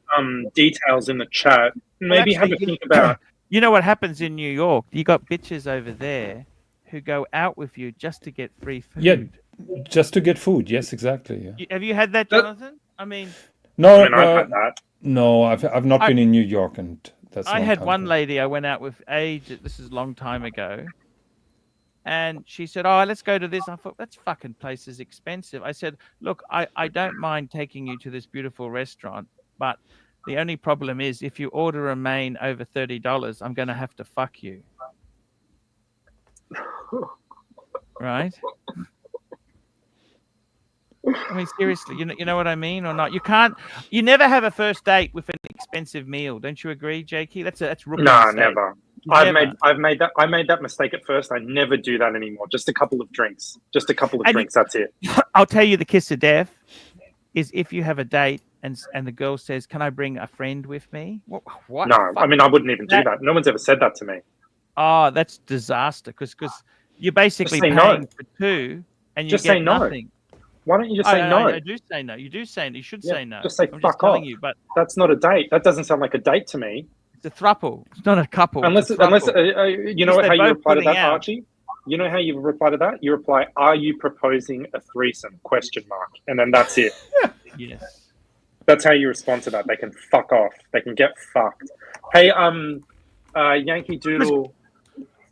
details in the chat. Maybe have a think about. You know what happens in New York? You got bitches over there who go out with you just to get free food. Yeah, just to get food. Yes, exactly. Yeah. Have you had that, Jonathan? I mean, no, I've had that. No, I've not been in New York, and that's. I had one lady I went out with this is a long time ago, and she said, "Oh, let's go to this." I thought, "That fucking place is expensive." I said, "Look, I don't mind taking you to this beautiful restaurant, but the only problem is if you order a main over $30, I'm going to have to fuck you." Right? I mean, seriously, you know what I mean or not? You never have a first date with an expensive meal. Don't you agree, Jakey? That's rookie No, mistake. never. I made that mistake at first. I never do that anymore. Just a couple of drinks. That's it. I'll tell you the kiss of death is if you have a date and the girl says, "Can I bring a friend with me?" What? No, I mean I wouldn't even do that. No one's ever said that to me. Oh, that's disaster because you're basically paying for two and you get nothing. Why don't you just say no? I do say no. You do say no. You should say no. Just say I'm fuck telling off. you, but that's not a date. That doesn't sound like a date to me. It's a thruple. It's not a couple. Unless you know how you reply to that, Archie. You know how you reply to that? You reply, "Are you proposing a threesome?" ? And then that's it. Yes. That's how you respond to that. They can fuck off. They can get fucked. Hey, Yankee Doodle.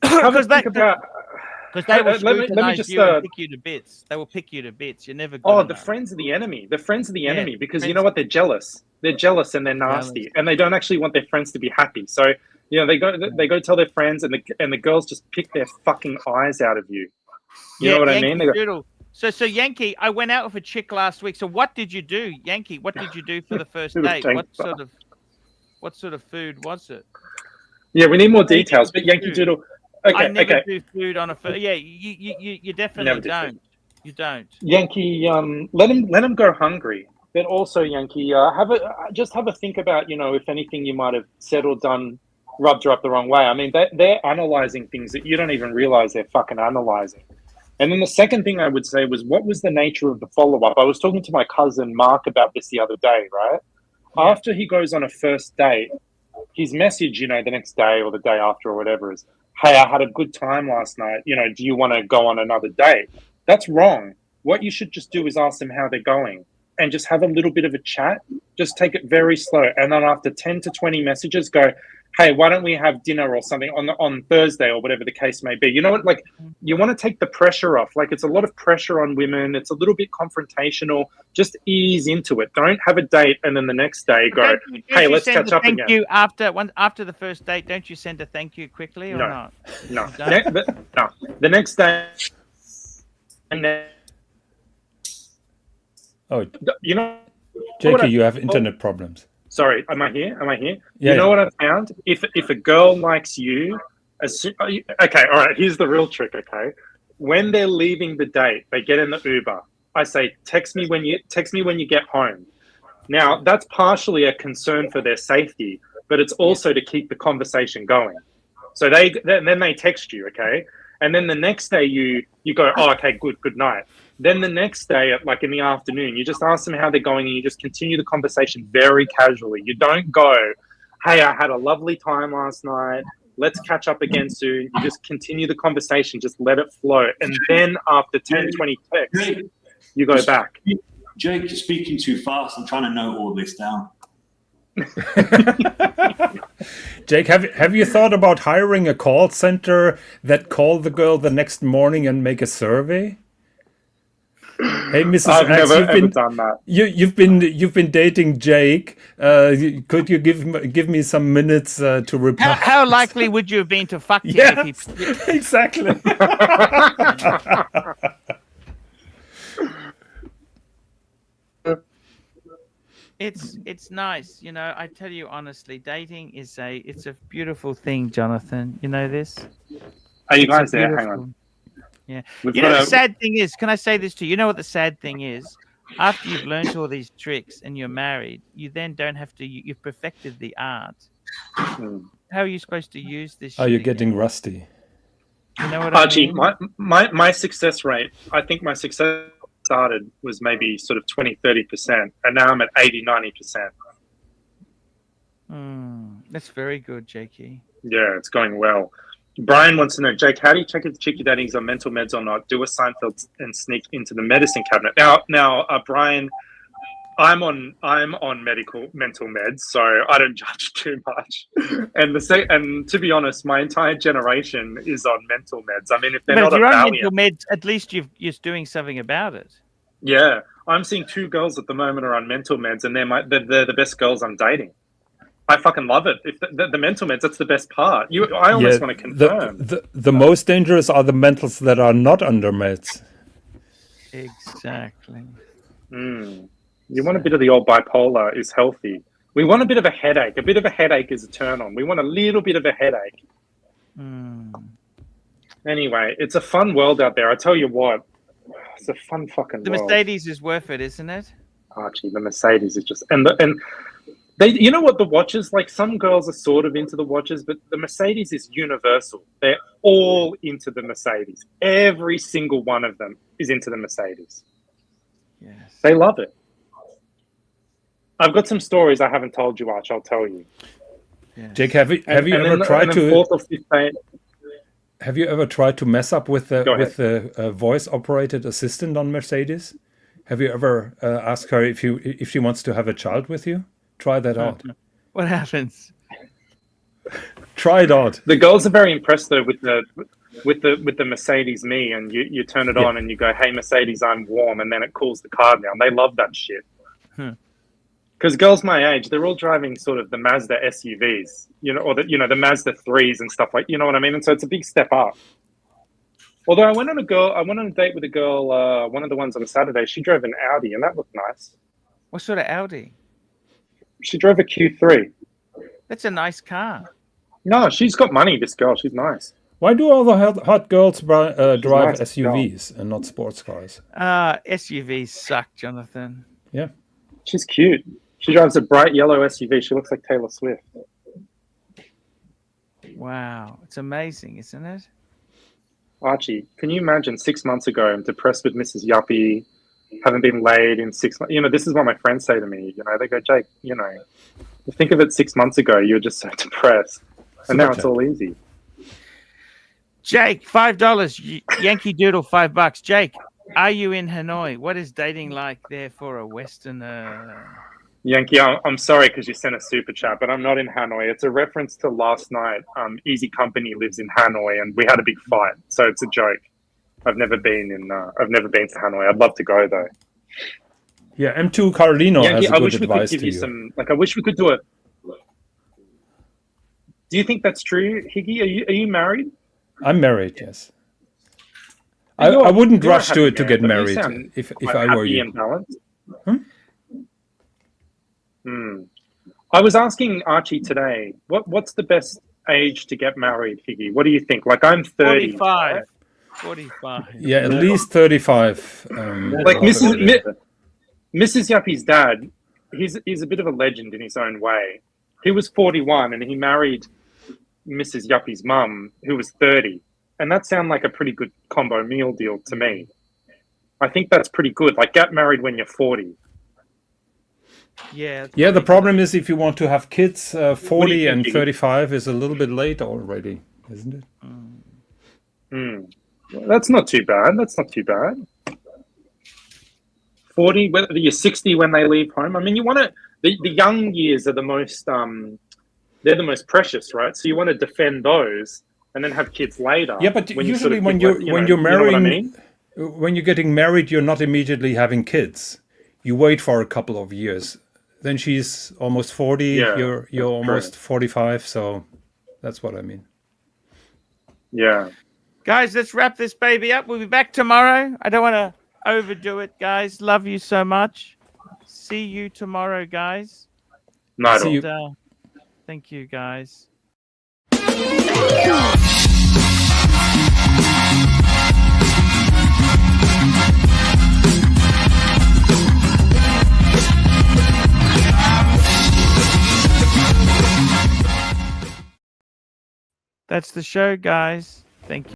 Because they will let me just you and pick you to bits. They will pick you to bits. You're never. The friends of the enemy. The friends of the enemy. Because you know what? They're jealous. They're jealous and they're nasty, and they don't actually want their friends to be happy. So they go tell their friends, and the girls just pick their fucking eyes out of you. You know what Yankee I mean? Doodle. So Yankee, I went out with a chick last week. So what did you do, Yankee? What did you do for the first date? What sort of food was it? Yeah, we need more details. But Yankee Doodle. Okay, I never do food on a first. Yeah, you definitely don't. You don't. Yankee, let him go hungry. But also, Yankee, have a think about, if anything you might have said or done rubbed her up the wrong way. I mean, they're analyzing things that you don't even realize they're fucking analyzing. And then the second thing I would say was, what was the nature of the follow-up? I was talking to my cousin Mark about this the other day, right? Yeah. After he goes on a first date, his message, the next day or the day after or whatever is, "Hey, I had a good time last night. Do you want to go on another date?" That's wrong. What you should just do is ask them how they're going and just have a little bit of a chat. Just take it very slow. And then after 10 to 20 messages, go, "Hey, why don't we have dinner or something on Thursday," or whatever the case may be. You know what? Like, you want to take the pressure off. Like, it's a lot of pressure on women. It's a little bit confrontational. Just ease into it. Don't have a date and then the next day go, "Hey, let's catch up again." Thank you after the first date. Don't you send a thank you quickly or not? No. The next day. And then, Jakey, you have internet problems. Sorry, am I here? Yeah, you know what I've found? If a girl likes you, okay, all right, here's the real trick, okay? When they're leaving the date, they get in the Uber. I say, text me when you get home. Now, that's partially a concern for their safety, but it's also to keep the conversation going. So then they text you, okay? and then the next day you go, oh, okay, good night. Then the next day, like in the afternoon, you just ask them how they're going, and you just continue the conversation very casually. You don't go, hey, I had a lovely time last night. Let's catch up again soon. You just continue the conversation, just let it flow. And then after 10, 20 texts, you go back. Jake, you're speaking too fast. I'm trying to note all this down. Jake, have you thought about hiring a call center that call the girl the next morning and make a survey? Hey, Mrs. I've X, never done that. You've been dating Jake. Could you give me some minutes to reply? How likely would you have been to fuck him? Yes, If exactly. It's nice, you know. I tell you honestly, dating is it's a beautiful thing, Jonathan. You know this. Are you It's a guys there? Hang beautiful- on. Yeah. We've You know, got the a- sad thing is, can I say this to you? You know what the sad thing is? After you've learned all these tricks and you're married, you then don't have to. You've perfected the art. How are you supposed to use this? Are you shit getting rusty? You know what Archie, I mean? my success rate, I think my success started was maybe sort of 20-30%, and now I'm at 80-90%. That's very good, Jakey. Yeah, it's going well. Brian wants to know, Jake, how do you check if the chicky daddy's on mental meds or not? Do a Seinfeld and sneak into the medicine cabinet. Now, Brian, I'm on mental meds, so I don't judge too much. And to be honest, my entire generation is on mental meds. I mean, if they're But not if you're on Valiant, mental meds, at least you're doing something about it. yeah, I'm seeing 2 girls at the moment are on mental meds, and they're the best girls I'm dating. I fucking love it. If the mental meds, that's the best part. I almost want to confirm. The most dangerous are the mentals that are not under meds. Exactly. You want a bit of the old bipolar is healthy. We want a bit of a headache. A bit of a headache is a turn on. We want a little bit of a headache. Anyway, it's a fun world out there. I tell you what, it's a fun fucking The world. Mercedes is worth it, isn't it? Archie, the Mercedes is just and they, you know what, the watches, like some girls are sort of into the watches, but the Mercedes is universal. They're all into the Mercedes. Every single one of them is into the Mercedes. Yes. They love it. I've got some stories I haven't told you, Arch. I'll tell you. Jake, have you ever tried to? Fourth or fifth day, Have you ever tried to mess up with Go the voice operated assistant on Mercedes? Have you ever asked her if she wants to have a child with you? Try that out. What happens? Try it out. the girls are very impressed though with the Mercedes Me, and you turn it on and you go, "Hey Mercedes, I'm warm," and then it cools the car down. They love that shit. Because girls my age, they're all driving sort of the Mazda SUVs, or the Mazda 3s and stuff like, you know what I mean? And so it's a big step up. Although I went on a date with a girl, one of the ones on a Saturday, she drove an Audi and that looked nice. What sort of Audi? She drove a Q3. That's a nice car. No, she's got money, this girl. She's nice. Why do all the hot girls drive nice SUVs and not sports cars? SUVs suck, Jonathan. Yeah. She's cute. She drives a bright yellow SUV. She looks like Taylor Swift. Wow. It's amazing, isn't it? Archie, can you imagine 6 months ago, I'm depressed with Mrs. Yuppie, haven't been laid in 6 months. This is what my friends say to me. They go, Jake, think of it 6 months ago, you were just so depressed. And now it's all easy. Jake, $5. Yankee Doodle, $5. Jake, are you in Hanoi? What is dating like there for a Westerner? Yankee, I'm sorry because you sent a super chat, but I'm not in Hanoi. It's a reference to last night. Easy Company lives in Hanoi, and we had a big fight, so it's a joke. I've never been to Hanoi. I'd love to go though. Yeah, M2 Carlino Yankee, has a good advice to you. I wish we could do it. Do you think that's true, Higgy? Are you married? I'm married, yes. I wouldn't rush to get married if I were you. And balanced. I was asking Archie today, what's the best age to get married, Higgy? What do you think? Like, I'm 30. 45. 45. Yeah, at least 35. Like Mrs. Yuppie's dad, he's a bit of a legend in his own way. He was 41 and he married Mrs. Yuppie's mum, who was 30. and that sounds like a pretty good combo meal deal to me. I think that's pretty good. Like, get married when you're 40. Yeah. Yeah, the problem is if you want to have kids, 40 and thinking? 35 is a little bit late already, isn't it? That's not too bad. That's not too bad. 40, whether you're 60 when they leave home. I mean, you want to, the young years are the most, they're the most precious, right? So you want to defend those and then have kids later. Yeah, but when usually you when sort of you're you know marrying, what I mean? when you're getting married, you're not immediately having kids. You wait for a couple of years. Then she's almost 40. Yeah, you're almost correct. 45. So that's what I mean. Yeah. Guys, let's wrap this baby up. We'll be back tomorrow. I don't want to overdo it, guys. Love you so much. See you tomorrow, guys. Night See And, you. thank you, guys. That's the show, guys. Thank you.